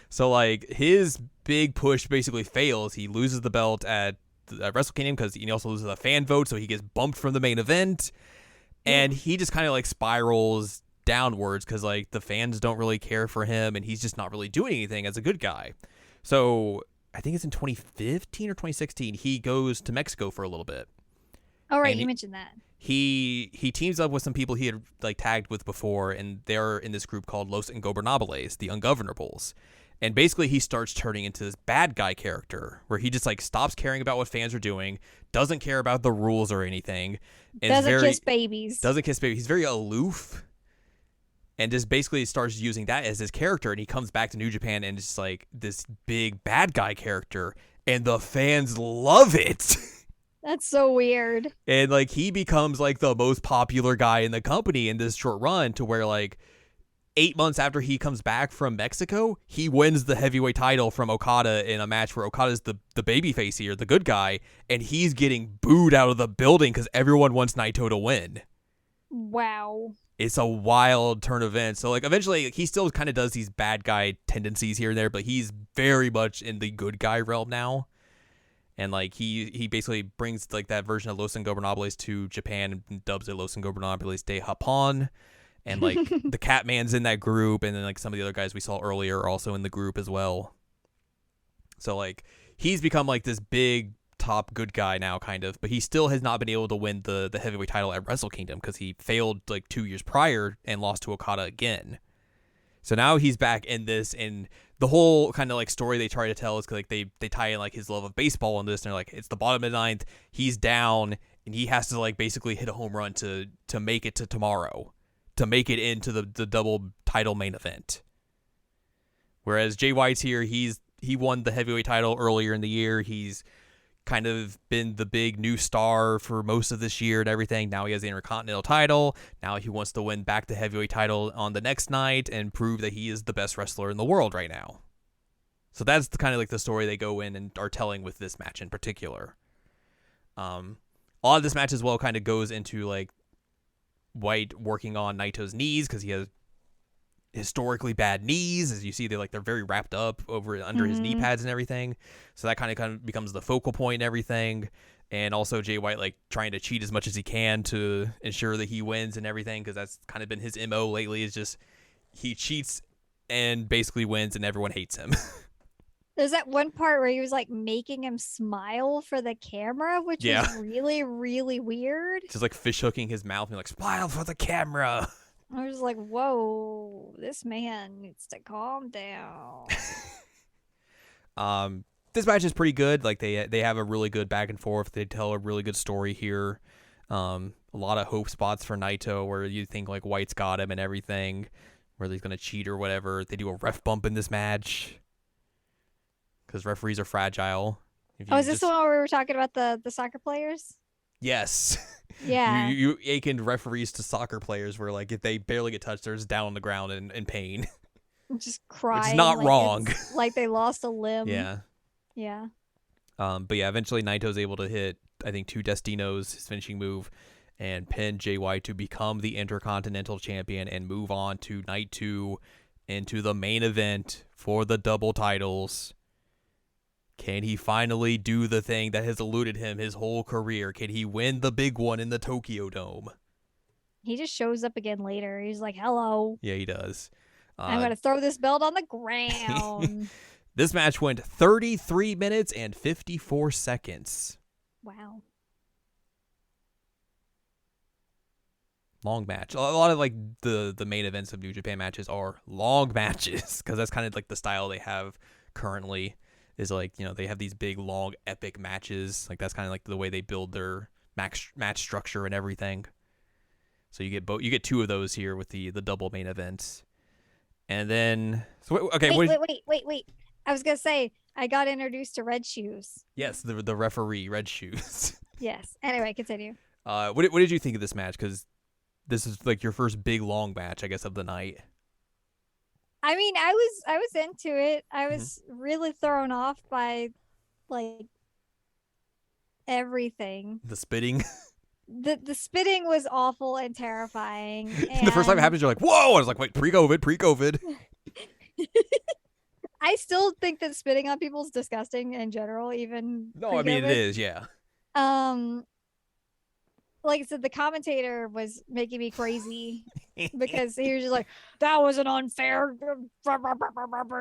So like his big push basically fails. He loses the belt at Wrestle Kingdom because he also loses a fan vote. So he gets bumped from the main event. And he just kind of like spirals downwards because like the fans don't really care for him. And he's just not really doing anything as a good guy. So I think it's in 2015 or 2016, he goes to Mexico for a little bit. Oh, right. You mentioned that. He teams up with some people he had like tagged with before, and they're in this group called Los Ingobernables, the Ungovernables. And basically he starts turning into this bad guy character where he just like stops caring about what fans are doing, doesn't care about the rules or anything. And kiss babies. Doesn't kiss babies. He's very aloof. And just basically starts using that as his character, and he comes back to New Japan and it's like this big bad guy character, and the fans love it. That's so weird. And like he becomes like the most popular guy in the company in this short run, to where like 8 months after he comes back from Mexico, he wins the heavyweight title from Okada in a match where Okada's the babyface here, the good guy, and he's getting booed out of the building because everyone wants Naito to win. Wow. It's a wild turn of events. So like eventually he still kind of does these bad guy tendencies here and there, but he's very much in the good guy realm now. And like he basically brings like that version of Los Ingobernables to Japan and dubs it Los Ingobernables de Japón. And like the Catman's in that group, and then like some of the other guys we saw earlier are also in the group as well. So like he's become like this big top good guy now, kind of, but he still has not been able to win the heavyweight title at Wrestle Kingdom because he failed like 2 years prior and lost to Okada again. So now he's back in this, and the whole kind of like story they try to tell is like they tie in like his love of baseball in this, and they're like, it's the bottom of the ninth, he's down, and he has to like basically hit a home run to make it to tomorrow, to make it into the double title main event. Whereas Jay White's here, he won the heavyweight title earlier in the year. He's kind of been the big new star for most of this year and everything. Now he has the Intercontinental title. Now he wants to win back the heavyweight title on the next night and prove that he is the best wrestler in the world right now. So that's the kind of like the story they go in and are telling with this match in particular. A lot of this match as well kind of goes into like White working on Naito's knees because he has historically bad knees. As you see, they're very wrapped up over under his knee pads and everything. So that kind of becomes the focal point and everything. And also Jay White like trying to cheat as much as he can to ensure that he wins and everything, because that's kind of been his MO lately, is just he cheats and basically wins and everyone hates him. There's that one part where he was like making him smile for the camera, which was really, really weird. Just like fish hooking his mouth and like, smile for the camera. I was like, whoa, this man needs to calm down. This match is pretty good. Like they have a really good back and forth. They tell a really good story here. A lot of hope spots for Naito where you think like White's got him and everything, where he's gonna cheat or whatever. They do a ref bump in this match because referees are fragile. Is this the one where we were talking about the soccer players? Yes. Yeah. you akin referees to soccer players where like if they barely get touched, they're just down on the ground in pain. just crying. Which is not wrong. Like they lost a limb. Yeah. Yeah. But yeah, eventually Naito's able to hit, I think, 2 Destinos, his finishing move, and pin Jay White to become the Intercontinental Champion and move on to night 2 into the main event for the double titles. Can he finally do the thing that has eluded him his whole career? Can he win the big one in the Tokyo Dome? He just shows up again later. He's like, hello. Yeah, he does. I'm going to throw this belt on the ground. This match went 33 minutes and 54 seconds. Wow. Long match. A lot of like the main events of New Japan matches are long matches because that's kind of like the style they have currently. Is like, you know, they have these big, long, epic matches. Like that's kind of like the way they build their match structure and everything. So you get 2 of those here with the double main events, and then wait. I was gonna say I got introduced to Red Shoes. Yes, the referee, Red Shoes. Yes. Anyway, continue. What did you think of this match? Because this is like your first big long match, I guess, of the night. I mean, I was into it. I was really thrown off by like everything. The spitting. The spitting was awful and terrifying. And the first time it happens, you're like, whoa! I was like, wait, pre-COVID. I still think that spitting on people is disgusting in general, even No, pre-COVID. I mean it is, yeah. Like I said, the commentator was making me crazy because he was just like, that was an unfair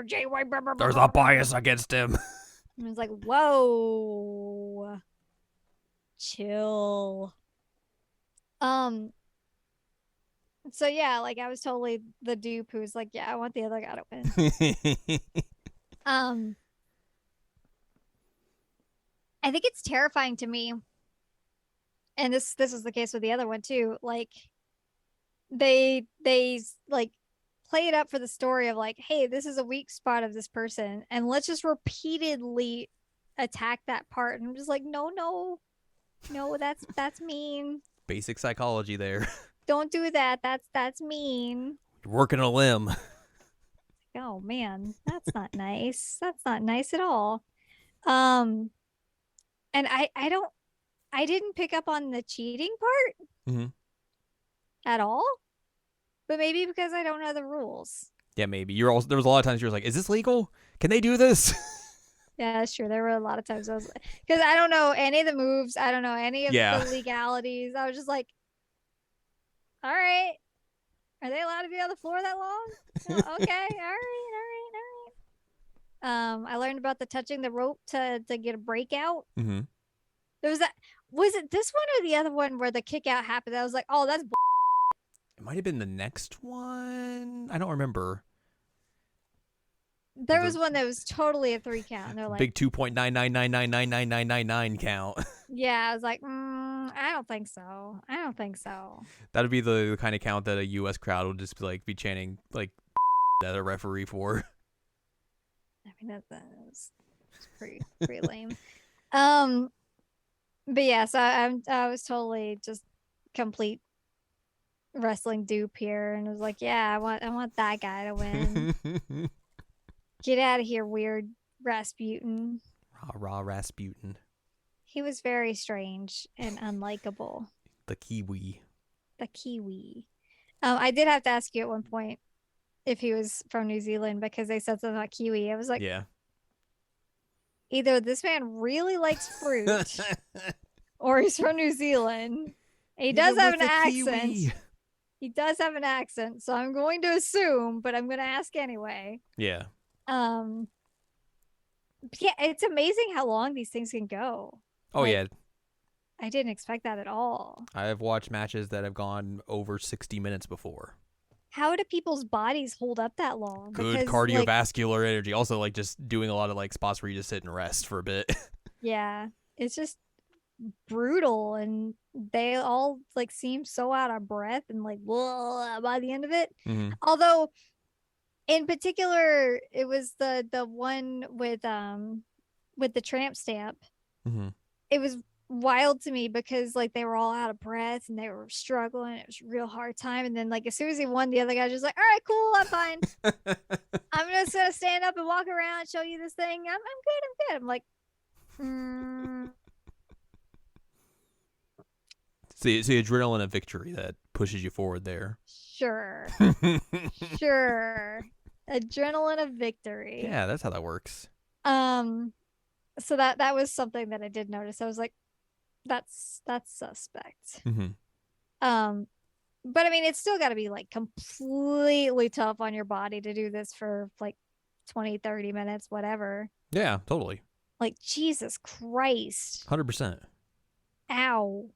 Jay White. There's a bias against him. I was like, whoa, chill. So yeah, like I was totally the dupe who was like, yeah, I want the other guy to win. I think it's terrifying to me, and this is the case with the other one too. Like they like play it up for the story of like, hey, this is a weak spot of this person, and let's just repeatedly attack that part. And I'm just like, no, that's mean. Basic psychology there. Don't do that. That's mean. You're working a limb. Oh man, that's not nice. That's not nice at all. And I didn't pick up on the cheating part at all. But maybe because I don't know the rules. Yeah, maybe. There was a lot of times you were like, is this legal? Can they do this? Yeah, that's true. There were a lot of times I was because I don't know any of the moves. I don't know any of the legalities. I was just like, all right. Are they allowed to be on the floor that long? Oh, okay. All right. I learned about the touching the rope to get a breakout. Mm-hmm. There was that. Was it this one or the other one where the kick out happened? I was like, oh, that's It might have been the next one. I don't remember. There was one that was totally a 3 count. And they're like big 2.999999999 count. Yeah, I was like, I don't think so. That'd be the kind of count that a U.S. crowd would just be chanting like at a referee for. I mean that's pretty lame. But yeah, so I was totally just complete wrestling dupe here, and was like, yeah, I want that guy to win. Get out of here, weird Rasputin. Rah Rasputin. He was very strange and unlikable. The Kiwi. I did have to ask you at one point if he was from New Zealand because they said something about Kiwi. I was like, yeah. Either this man really likes fruit or he's from New Zealand. He does have an accent. Kiwi. He does have an accent, so I'm going to assume, but I'm going to ask anyway. Yeah. Yeah, it's amazing how long these things can go. Oh, yeah. I didn't expect that at all. I have watched matches that have gone over 60 minutes before. How do people's bodies hold up that long? Good cardiovascular energy. Also, just doing a lot of spots where you just sit and rest for a bit. Yeah, it's just brutal, and they all seem so out of breath and blah, by the end of it. Mm-hmm. Although, in particular, it was the one with the tramp stamp. Mm-hmm. It was wild to me because like they were all out of breath and they were struggling. It was a real hard time. And then like as soon as he won, the other guy was just like, all right, cool, I'm fine. I'm just gonna stand up and walk around, show you this thing. I'm good. I'm like, It's the adrenaline of victory that pushes you forward there. sure. Sure. Adrenaline of victory. Yeah, that's how that works. So that was something that I did notice. I was like, that's suspect. Mm-hmm. But I mean, it's still got to be like completely tough on your body to do this for like 20, 30 minutes, whatever. Yeah, totally. Like, Jesus Christ. 100%. Ow.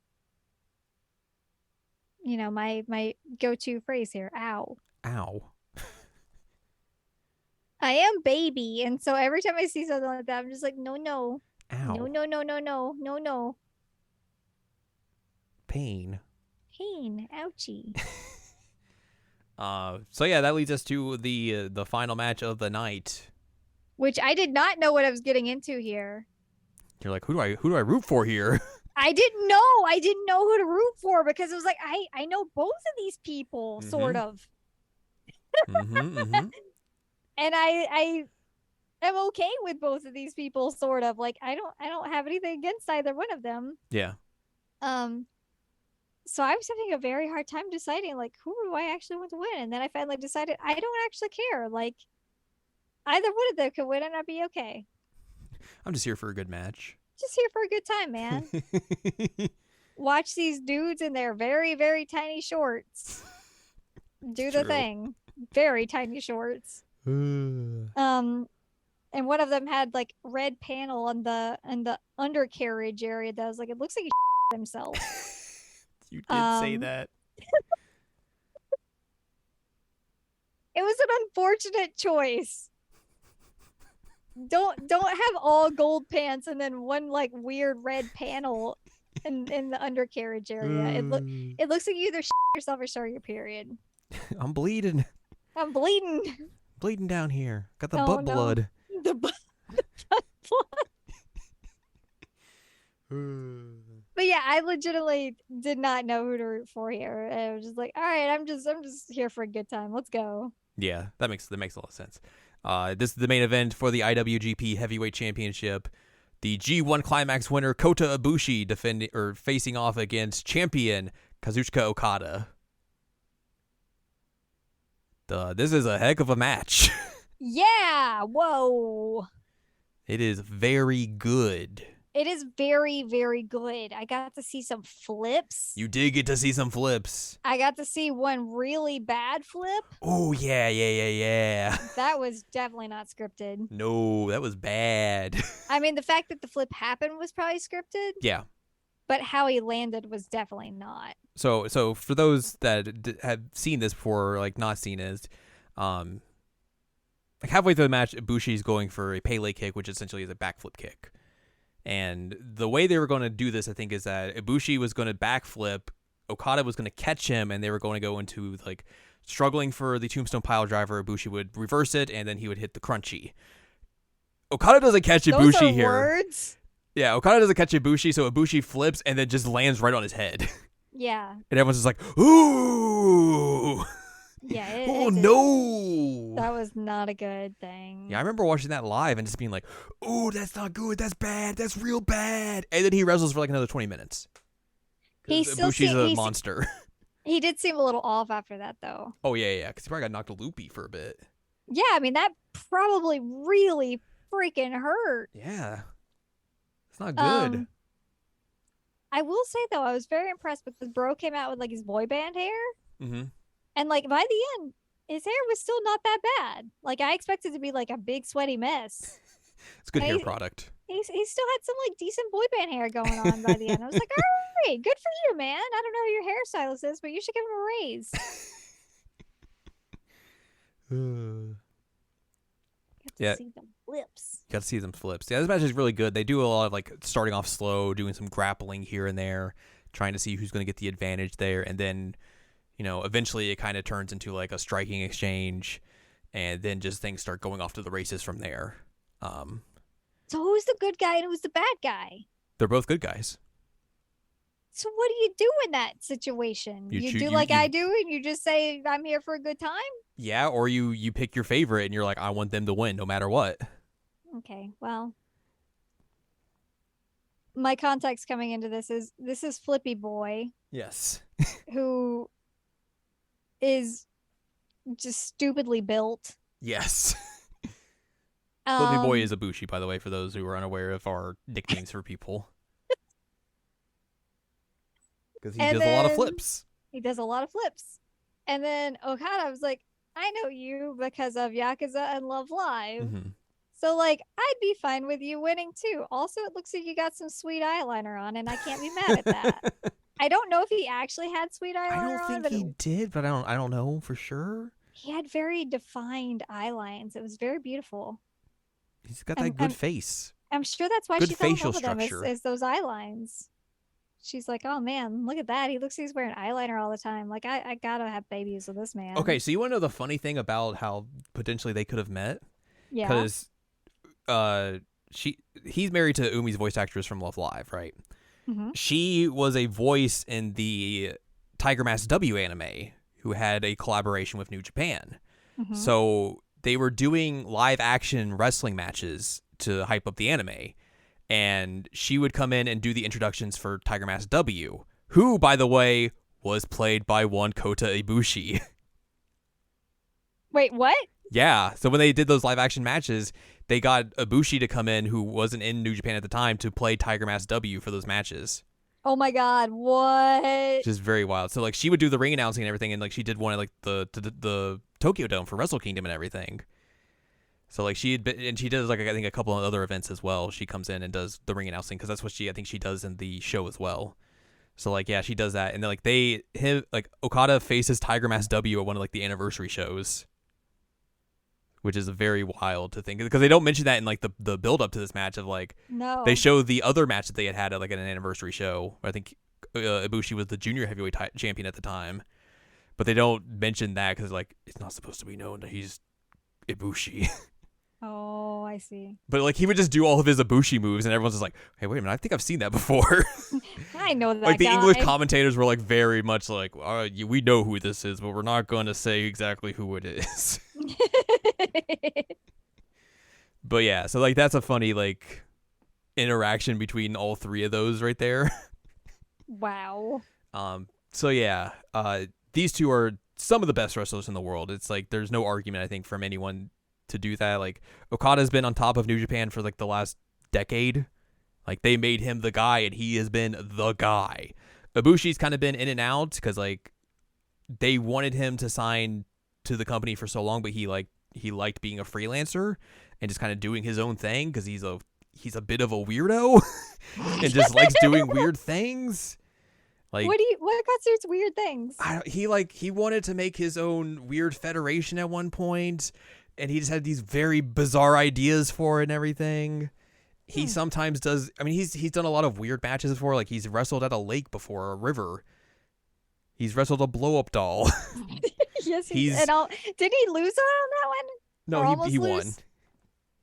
You know, my go-to phrase here, ow. Ow. I am baby, and so every time I see something like that, I'm just like, no. Ow. No. Pain. Ouchie. So yeah, that leads us to the final match of the night. Which I did not know what I was getting into here. You're like, who do I root for here? I didn't know who to root for because it was like I know both of these people, sort of. Mm-hmm. And I am okay with both of these people, sort of. Like I don't have anything against either one of them. Yeah. So I was having a very hard time deciding like who do I actually want to win, and then I finally decided I don't actually care. Like either one of them could win, and I'd be okay. I'm just here for a good match. Just here for a good time, man. Watch these dudes in their very, very tiny shorts do the thing. Very tiny shorts. And one of them had like red panel on the undercarriage area that was like, it looks like he himself. You did say that. It was an unfortunate choice. Don't have all gold pants and then one like weird red panel in the undercarriage area. It looks like you either yourself or start your period. I'm bleeding. I'm bleeding. Bleeding down here. Got the butt blood. The butt blood. But yeah, I legitimately did not know who to root for here. I was just like, all right, I'm just here for a good time. Let's go. Yeah, that makes a lot of sense. This is the main event for the IWGP Heavyweight Championship. The G1 Climax winner Kota Ibushi facing off against champion Kazuchika Okada. This is a heck of a match. Yeah, whoa. It is very good. It is very, very good. I got to see some flips. You did get to see some flips. I got to see one really bad flip. Oh, yeah. That was definitely not scripted. No, that was bad. I mean, the fact that the flip happened was probably scripted. Yeah. But how he landed was definitely not. So for those that have seen this before, or like not seen it, like halfway through the match, Ibushi's going for a Pele kick, which essentially is a backflip kick. And the way they were going to do this, I think, is that Ibushi was going to backflip, Okada was going to catch him, and they were going to go into like struggling for the Tombstone Pile Driver. Ibushi would reverse it, and then he would hit the crunchy. Okada doesn't catch Those Ibushi are here. Words? Yeah, Okada doesn't catch Ibushi, so Ibushi flips and then just lands right on his head. Yeah. And everyone's just like, ooh. Yeah. Oh, no. That was not a good thing. Yeah, I remember watching that live and just being like, ooh, that's not good. That's bad. That's real bad. And then he wrestles for like another 20 minutes. Ibushi's a monster. He did seem a little off after that, though. Oh, yeah. Because he probably got knocked loopy for a bit. Yeah, I mean, that probably really freaking hurt. Yeah. It's not good. I will say, though, I was very impressed because Bro came out with like his boy band hair. Mm-hmm. And like by the end, his hair was still not that bad. Like I expected it to be like a big sweaty mess. It's good hair product. He still had some like decent boy band hair going on by the end. I was like, all right, good for you, man. I don't know who your hairstylist is, but you should give him a raise. Yeah. See them flips. Got to see them flips. Yeah, this match is really good. They do a lot of like starting off slow, doing some grappling here and there, trying to see who's going to get the advantage there, and then, you know, eventually it kind of turns into like a striking exchange, and then just things start going off to the races from there. So who's the good guy and who's the bad guy? They're both good guys. So what do you do in that situation? You You choose do like I do, and you just say, "I'm here for a good time." yeah, or you pick your favorite and you're like, I want them to win no matter what. Okay, well, my context coming into this is Flippy Boy, Yes. who is just stupidly built. Yes. Flippy Boy is Um, Ibushi, by the way, for those who are unaware of our nicknames for people. Because he and does a lot of then flips. he does a lot of flips. And then Okada was like, I know you because of Yakuza and Love Live. Mm-hmm. So, like, I'd be fine with you winning too. Also, it looks like you got some sweet eyeliner on, and I can't be mad at that. I don't know if he actually had sweet I eyeliner don't on, think but he did, but I don't know for sure. he had very defined eye lines. It was very beautiful. He's got I'm, that good I'm, face. I'm sure that's why Good she fell in facial love with him, structure. is those eye lines. She's like, oh man, look at that. He looks like he's wearing eyeliner all the time. Like, I gotta have babies with this Okay, man. so you want to know the funny thing about how potentially they could have met? Yeah. Because uh, he's married to Umi's voice actress from Love Live, right? Mm-hmm. She was a voice in the Tiger Mask W anime who had a collaboration with New Japan. Mm-hmm. So they were doing live action wrestling matches to hype up the anime. And she would come in and do the introductions for Tiger Mask W, who, by the way, was played by one Kota Ibushi. Wait, what? Yeah, so when they did those live action matches, they got Ibushi to come in, who wasn't in New Japan at the time, to play Tiger Mask W for those matches. Oh my god, what? Which is very wild. So like she would do the ring announcing and everything, and like she did one at like the Tokyo Dome for Wrestle Kingdom and everything. So like she had been, and she does like I think a couple of other events as well. She comes in and does the ring announcing because that's what I think she does in the show as well. So like yeah, she does that, and then like Okada faces Tiger Mask W at one of like the anniversary shows, which is very wild to think because they don't mention that in like the build up to this match of like No. they show the other match that they had at like an anniversary show. I think Ibushi was the junior heavyweight champion at the time, but they don't mention that because like it's not supposed to be known that he's Ibushi. Oh, I see. But like he would just do all of his Ibushi moves, and everyone's just like, "Hey, wait a minute! I think I've seen that before." I know that Like the guy. English commentators were like very much like, "We know who this is, but we're not going to say exactly who it is." But yeah, so like that's a funny like interaction between all three of those right there. Wow. So yeah, these two are some of the best wrestlers in the world. It's like there's no argument I think from anyone to do that. Like Okada's been on top of New Japan for like the last decade. Like they made him the guy, and he has been the guy. Ibushi's kind of been in and out because like they wanted him to sign to the company for so long, but he liked being a freelancer and just kind of doing his own thing because he's a bit of a weirdo and just likes doing weird things. Like what constitutes weird things? he wanted to make his own weird federation at one point, and he just had these very bizarre ideas for it and everything. He sometimes does. I mean, he's done a lot of weird matches before. Like he's wrestled at a lake before, a river. He's wrestled a blow up doll. Yes, did he lose on that one? No, he won.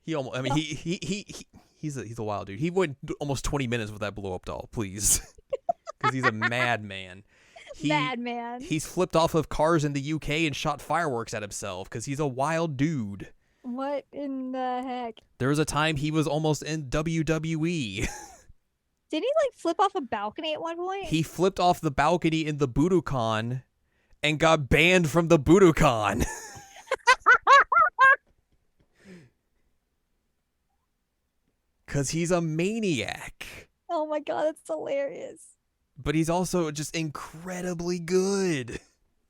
He almost. I mean, he's a wild dude. He went almost 20 minutes with that blow up doll. Please, because he's a madman. Madman. He's flipped off of cars in the UK and shot fireworks at himself because he's a wild dude. What in the heck? There was a time he was almost in WWE. Did he like flip off a balcony at one point? He flipped off the balcony in the Budokan and got banned from the Budokan. Because he's a maniac. Oh my god, that's hilarious. But he's also just incredibly good.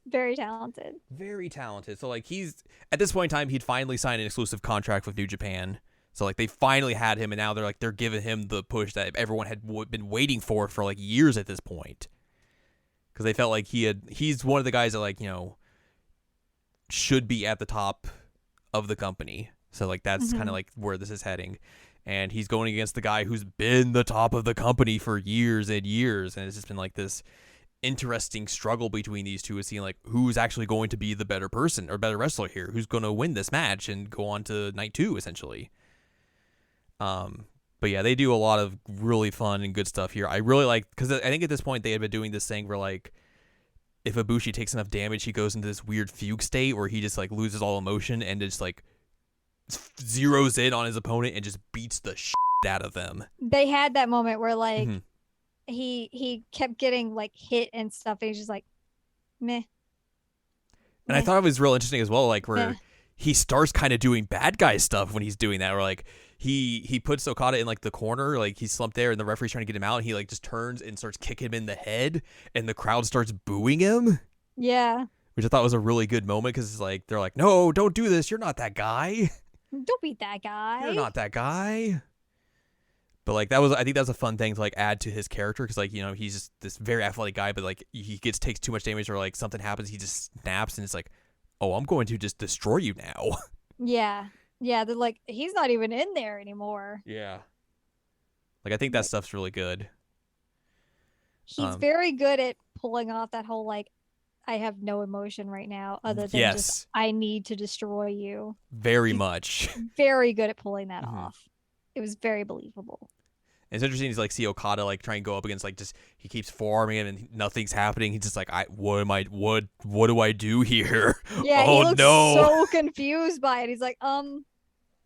Very talented. Very talented. So like he's at this point in time, he'd finally signed an exclusive contract with New Japan. So like they finally had him, and now they're giving him the push that everyone had been waiting for like years at this point. Because they felt like he's one of the guys that like should be at the top of the company. So like that's kind of like where this is heading. And he's going against the guy who's been the top of the company for years and years, and it's just been like this interesting struggle between these two, is seeing like who's actually going to be the better person or better wrestler here, who's going to win this match and go on to night 2 essentially. But yeah, they do a lot of really fun and good stuff here. I really like, because I think at this point they had been doing this thing where like if Ibushi takes enough damage, he goes into this weird fugue state where he just like loses all emotion and just like zeroes in on his opponent and just beats the shit out of them. They had that moment where like Mhm. he kept getting like hit and stuff. And he's just like, meh, And I meh, thought it was real interesting as well, like meh. where he starts kind of doing bad guy stuff when he's doing that, or like he puts Okada in like the corner, like he's slumped there and the referee's trying to get him out, and he like just turns and starts kicking him in the head, and the crowd starts booing him, Yeah. which I thought was a really good moment because it's like they're like, no, don't do this, you're not that guy, Don't beat that guy. you're not that guy. But like that was, I think that's a fun thing to like add to his character because like, you know, he's just this very athletic guy, but like he takes too much damage or like something happens, he just snaps and it's like, oh, I'm going to just destroy you now. Yeah. Yeah. They're like, he's not even in there anymore. Yeah. Like I think that stuff's really good. He's very good at pulling off that whole like, I have no emotion right now other than just Yes, I need to destroy you. very He's much. very good at pulling that Mhm. off. It was very believable. It's interesting to like see Okada like try and go up against like just he keeps forearming him and nothing's happening. He's just like, what do I do here? Yeah, Oh he looks no. so confused by it. He's like, And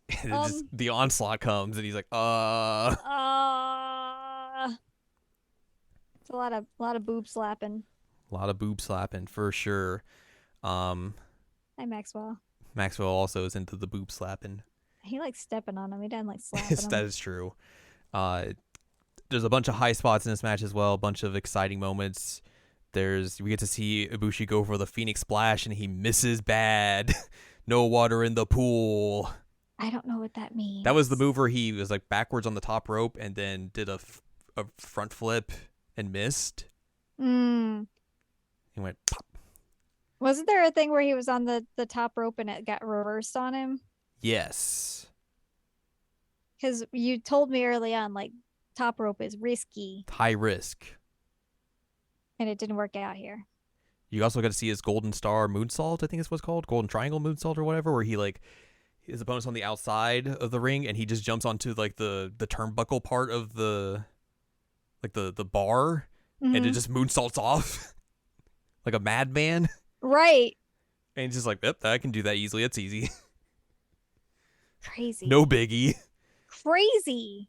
it just the onslaught comes and he's like, it's a lot of boob slapping. a lot of boob slapping for sure. Hi Maxwell. Maxwell also is into the boob slapping. He likes stepping on him. He doesn't like slapping him. That is true. There's a bunch of high spots in this match as well, a bunch of exciting moments. We get to see Ibushi go for the Phoenix Splash and he misses bad. No water in the pool. I don't know what that means. That was the move where he was like backwards on the top rope and then did a front flip and missed. Mm. He went pop. Wasn't there a thing where he was on the top rope and it got reversed on him? Yes. Because you told me early on, like, top rope is risky. High risk. And it didn't work out here. You also got to see his Golden Star moonsault, I think it's what's called. Golden Triangle moonsault or whatever, where he like his opponent's on the outside of the ring and he just jumps onto like the turnbuckle part of the like the bar and it just moonsaults off like a madman. Right. And he's just like, yep, I can do that easily. It's easy. Crazy. No biggie. Crazy.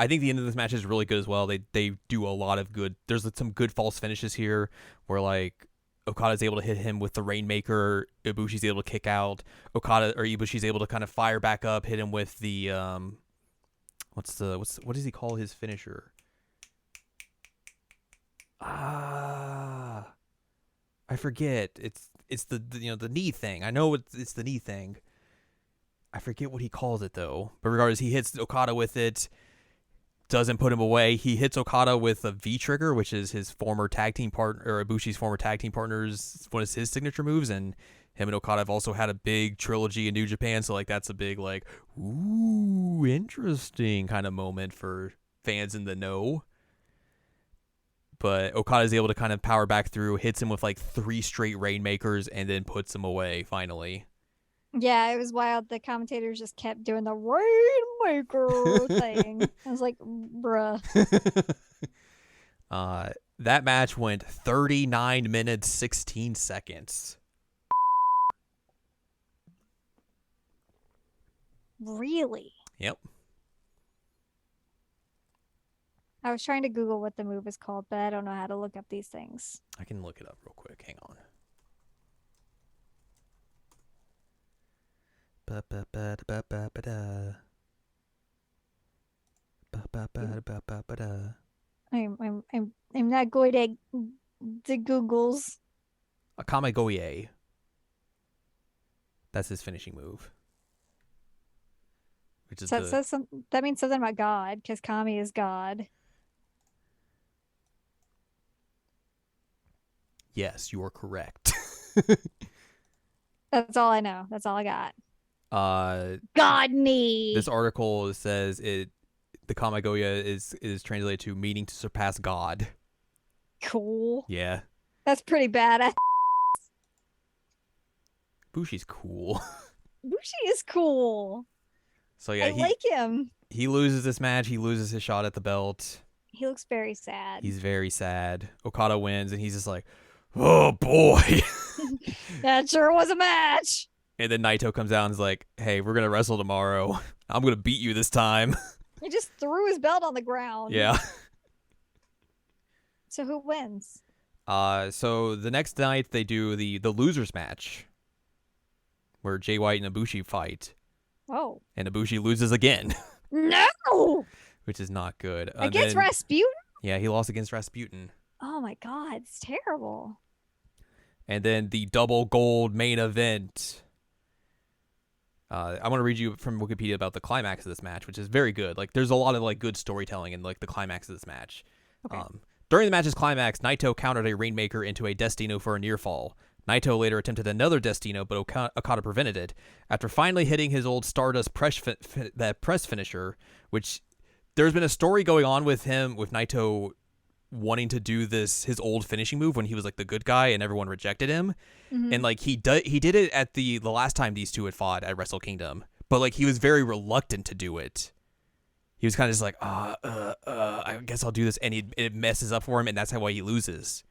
I think the end of this match is really good as well. They do a lot of good. There's some good false finishes here where like Okada's able to hit him with the Rainmaker, Ibushi's able to kick out. Ibushi's able to kind of fire back up, hit him with the what does he call his finisher? I forget. It's the you know the knee thing. I know it's the knee thing. I forget what he calls it though. But regardless, he hits Okada with it. Doesn't put him away. He hits Okada with a V trigger, which is his former tag team partner, or Ibushi's former tag team partner's one of his signature moves. And him and Okada have also had a big trilogy in New Japan, so like that's a big like, ooh, interesting kind of moment for fans in the know. But Okada's able to kind of power back through, hits him with like 3 straight Rainmakers, and then puts him away finally. Yeah, it was wild. The commentators just kept doing the Rainmaker thing. I was like, bruh. That match went 39 minutes, 16 seconds. Really? Yep. I was trying to Google what the move is called, but I don't know how to look up these things. I can look it up real quick. Hang on. I'm not good at the Googles. Akame Goye. That's his finishing move. Which is That means something about God, because Kami is God. Yes, you are correct. That's all I know. That's all I got. God me. This article says the Kamigoya is translated to meaning to surpass God. Cool. Yeah. That's pretty badass. Bushi's cool. Bushi is cool. So yeah, I like him. he loses this match. He loses his shot at the belt. He looks very sad. He's very sad. Okada wins, and he's just like, oh boy. That sure was a match. And then Naito comes out and is like, hey, we're gonna wrestle tomorrow. I'm gonna beat you this time. He just threw his belt on the ground. Yeah. So who wins? So the next night they do the losers match, where Jay White and Ibushi fight. Oh. And Ibushi loses again. No! Which is not good. Against Rasputin? Yeah, he lost against Rasputin. Oh my god, it's terrible. And then the double gold main event. I want to read you from Wikipedia about the climax of this match, which is very good. Like, there's a lot of like good storytelling in like the climax of this match. Okay. During the match's climax, Naito countered a Rainmaker into a Destino for a near fall. Naito later attempted another Destino, but Okada prevented it. After finally hitting his old Stardust press finisher, which there's been a story going on with Naito wanting to do his old finishing move when he was like the good guy and everyone rejected him. Mm-hmm. And like he did it at the last time these two had fought at Wrestle Kingdom, but like he was very reluctant to do it. He was kind of just like, I guess I'll do this, and it messes up for him, and that's why he loses.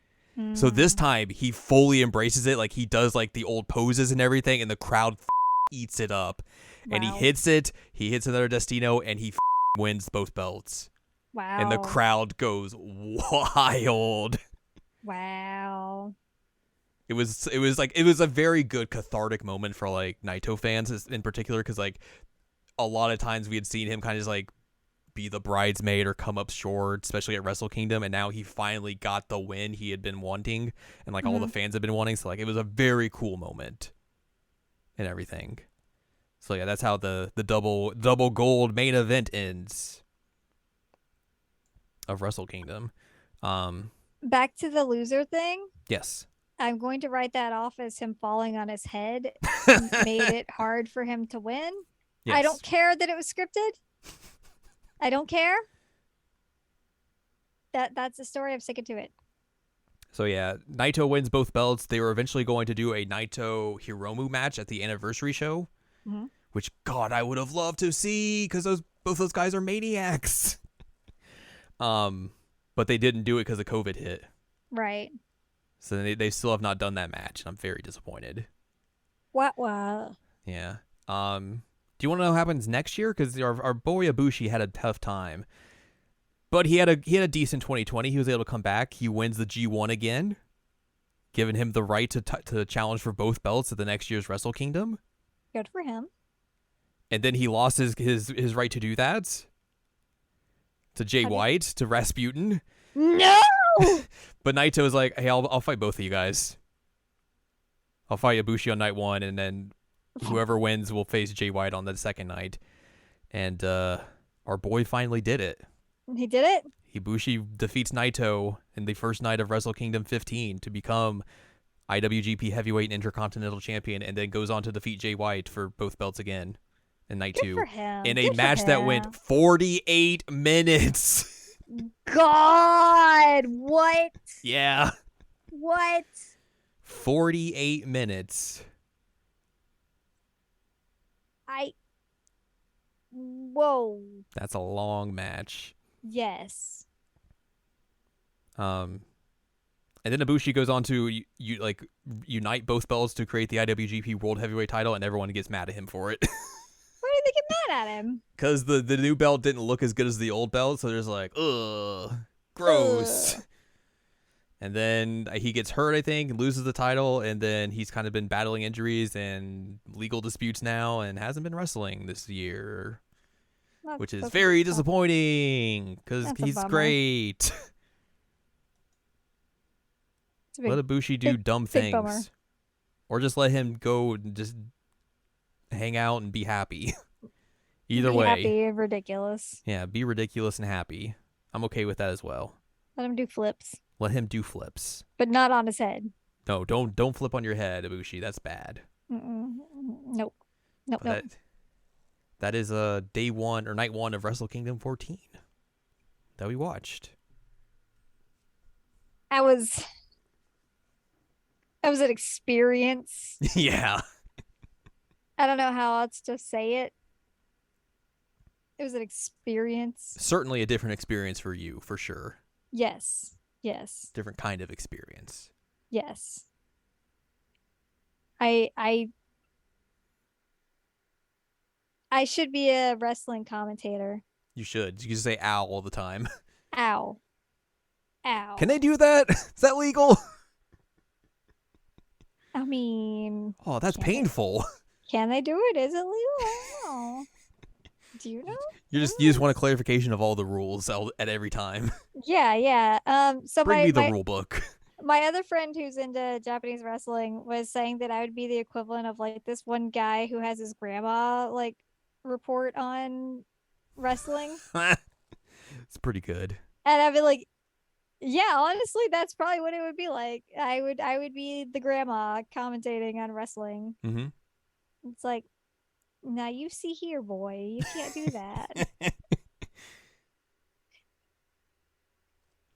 So this time he fully embraces it, like he does like the old poses and everything, and the crowd eats it up. Wow. And he hits it. He hits another Destino, and he wins both belts. Wow. And the crowd goes wild. Wow. It was a very good cathartic moment for like Naito fans in particular, because like a lot of times we had seen him kind of just like be the bridesmaid or come up short, especially at Wrestle Kingdom, and now he finally got the win he had been wanting, and like all the fans had been wanting. So like it was a very cool moment and everything. So yeah, that's how the double gold main event ends of Wrestle Kingdom. Back to the loser thing. Yes. I'm going to write that off as him falling on his head made it hard for him to win. Yes. I don't care that it was scripted. I don't care. That's the story. I'm sticking to it. So yeah, Naito wins both belts. They were eventually going to do a Naito Hiromu match at the anniversary show, which God, I would have loved to see, because both those guys are maniacs. But they didn't do it because the COVID hit. Right. So they still have not done that match, and I'm very disappointed. What? Yeah. Do you want to know what happens next year? Because our boy Ibushi had a tough time, but he had a decent 2020. He was able to come back. He wins the G1 again, giving him the right to challenge for both belts at the next year's Wrestle Kingdom. Good for him. And then he lost his right to do that to Jay White, to Rasputin. No. But Naito was like, hey, I'll fight both of you guys. I'll fight Ibushi on night one, and then whoever wins will face Jay White on the second night. And our boy finally did it. He did it? Ibushi defeats Naito in the first night of Wrestle Kingdom 15 to become IWGP Heavyweight and Intercontinental Champion, and then goes on to defeat Jay White for both belts again in night 2. In a match that went 48 minutes. God, what? Yeah. What? 48 minutes. Whoa. That's a long match. Yes. And then Ibushi goes on to unite both belts to create the IWGP World Heavyweight title, and everyone gets mad at him for it. Why do they get mad at him? Because the new belt didn't look as good as the old belt, so they're just like, ugh, gross. Ugh. And then he gets hurt, I think, and loses the title, and then he's kind of been battling injuries and legal disputes now, and hasn't been wrestling this year, which is very disappointing, because he's great. Let Ibushi do dumb things. Or just let him go and just hang out and be happy. Either way. Happy and ridiculous. Yeah, be ridiculous and happy. I'm okay with that as well. Let him do flips. Let him do flips. But not on his head. No, don't flip on your head, Ibushi. That's bad. Nope. Nope. That is day one or night one of Wrestle Kingdom 14 that we watched. That was an experience. Yeah. I don't know how else to say it. It was an experience. Certainly a different experience for you, for sure. Yes. Yes. Different kind of experience. Yes. I should be a wrestling commentator. You should. You can just say ow all the time. Ow. Ow. Can they do that? Is that legal? I mean, Oh, that's painful. Can they do it? Is it legal? I don't know. Do you know? You just want a clarification of all the rules at every time. Yeah. So Bring me the rule book. My other friend who's into Japanese wrestling was saying that I would be the equivalent of like this one guy who has his grandma like report on wrestling. It's pretty good. And I'd be like, yeah, honestly, that's probably what it would be like. I would be the grandma commentating on wrestling. Mm-hmm. It's like, now you see here, boy, you can't do that.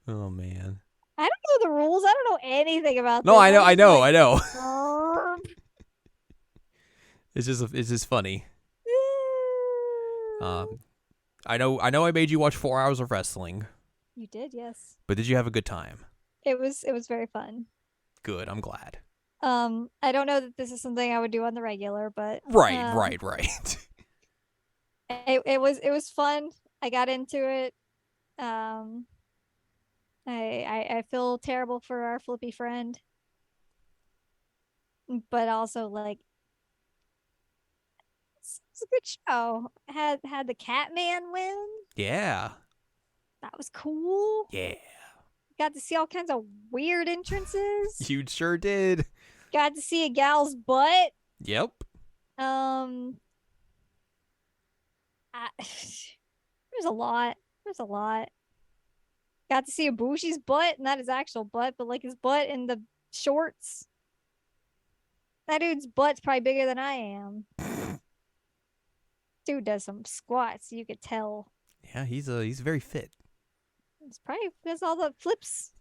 Oh man. I don't know the rules. I don't know anything about No, this. I know. Like, It's just funny. I know I made you watch 4 hours of wrestling. You did, yes. But did you have a good time? It was very fun. Good, I'm glad. I don't know that this is something I would do on the regular, but Right. It was fun. I got into it. I feel terrible for our flippy friend, but also like it's a good show. Had the Catman win. Yeah. That was cool. Yeah. Got to see all kinds of weird entrances. You sure did. Got to see a gal's butt. Yep. There's a lot. There's a lot. Got to see Ibushi's butt, not his actual butt, but like his butt in the shorts. That dude's butt's probably bigger than I am. Dude does some squats, you could tell. Yeah, he's very fit. It's probably because all the flips.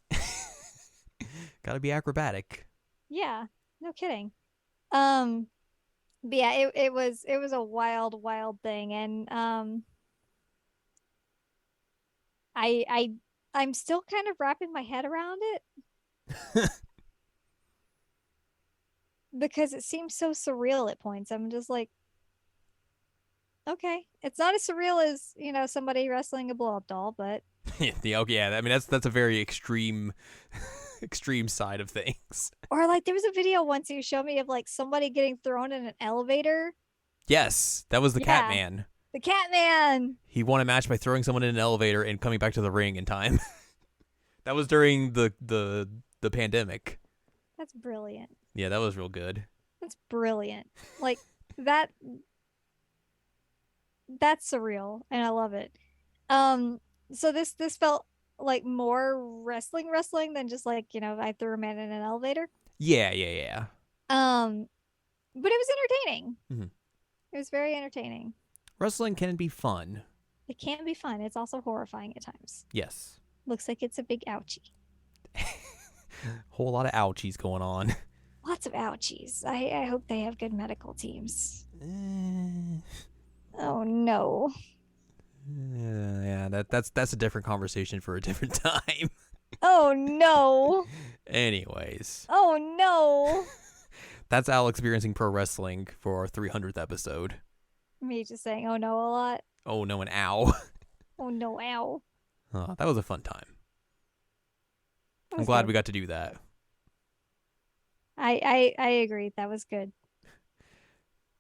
Gotta be acrobatic. Yeah, no kidding. But yeah, it was a wild thing, and I'm still kind of wrapping my head around it because it seems so surreal at points. I'm just like, okay, it's not as surreal as somebody wrestling a blow up doll, but yeah. I mean that's a very extreme side of things. Or like there was a video once you showed me of like somebody getting thrown in an elevator. Yes, that was the Catman. The Catman. He won a match by throwing someone in an elevator and coming back to the ring in time. That was during the pandemic. That's brilliant. Yeah, that was real good. That's brilliant. Like that's surreal and I love it. So this felt like more wrestling than just like, I threw a man in an elevator. Yeah. But it was entertaining. Mm-hmm. It was very entertaining. Wrestling can be fun. It can be fun. It's also horrifying at times. Yes. Looks like it's a big ouchie. Whole lot of ouchies going on. Lots of ouchies. I hope they have good medical teams. Oh no. Yeah, that's a different conversation for a different time. Oh no. Anyways. Oh no. That's Al experiencing pro wrestling for our 300th episode. Me just saying oh no a lot. Oh no and ow. Oh no, ow. Oh, that was a fun time. I'm glad we got to do that. I agree. That was good.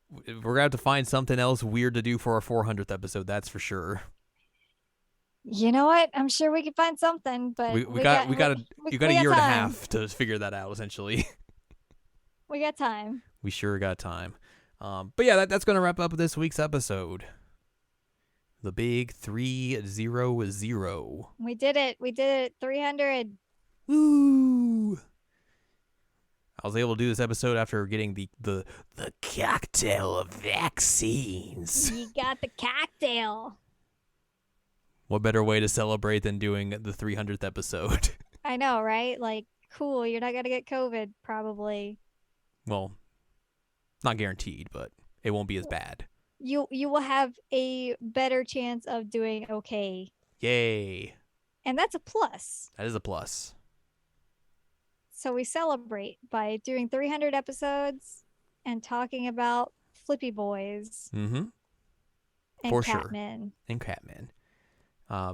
We're going to have to find something else weird to do for our 400th episode, that's for sure. You know what? I'm sure we could find something, but you got a year and a half to figure that out, essentially. We got time. We sure got time. But yeah, that's going to wrap up this week's episode. The big 300. We did it. 300. Woo! I was able to do this episode after getting the cocktail of vaccines. You got the cocktail. What better way to celebrate than doing the 300th episode? I know, right? Like, cool. You're not going to get COVID, probably. Well, not guaranteed, but it won't be as bad. you will have a better chance of doing okay. Yay. And that's a plus. That is a plus. So we celebrate by doing 300 episodes and talking about Flippy Boys Mm-hmm. and For sure. Catman. And Catman.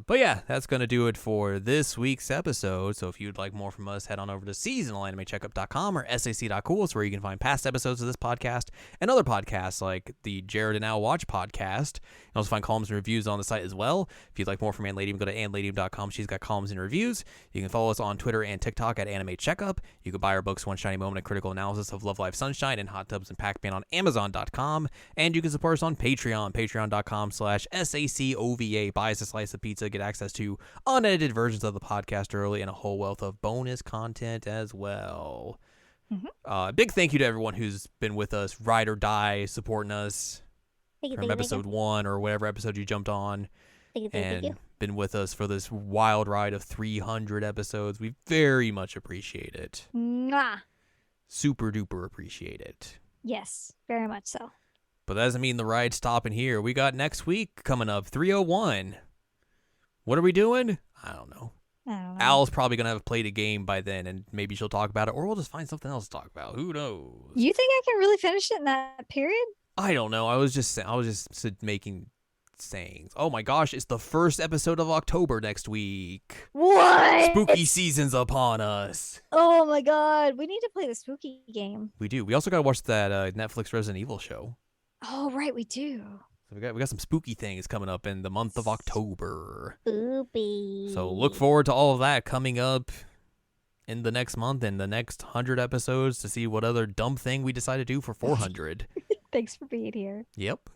But yeah, that's going to do it for this week's episode. So if you'd like more from us, head on over to seasonalanimecheckup.com or sac.cool, where you can find past episodes of this podcast and other podcasts like the Jared and Al Watch podcast. You can also find columns and reviews on the site as well. If you'd like more from AnnLadium, go to AnnLadium.com. She's got columns and reviews. You can follow us on Twitter and TikTok at Anime Checkup. You can buy our books, One Shiny Moment, A Critical Analysis of Love Life Sunshine, and Hot Tubs and Pac-Man on Amazon.com. And you can support us on Patreon, patreon.com/SACOVA. Buy us a slice of pizza, get access to unedited versions of the podcast early, and a whole wealth of bonus content as well. Big thank you to everyone who's been with us, ride or die, supporting us from episode 1 or whatever episode you jumped on, and been with us for this wild ride of 300 episodes. We very much appreciate it. Mwah. Super duper appreciate it. Yes, very much so. But that doesn't mean the ride's stopping here. We got next week coming up, 301. What are we doing? I don't know. Al's probably going to have played a game by then, and maybe she'll talk about it, or we'll just find something else to talk about. Who knows? You think I can really finish it in that period? I don't know. I was just making sayings. Oh my gosh, it's the first episode of October next week. What? Spooky season's upon us. Oh my god, we need to play the spooky game. We do. We also got to watch that Netflix Resident Evil show. Oh, right, we do. So we got some spooky things coming up in the month of October. Spoopy. So look forward to all of that coming up in the next month and the next 100 episodes to see what other dumb thing we decide to do for 400. Thanks for being here. Yep.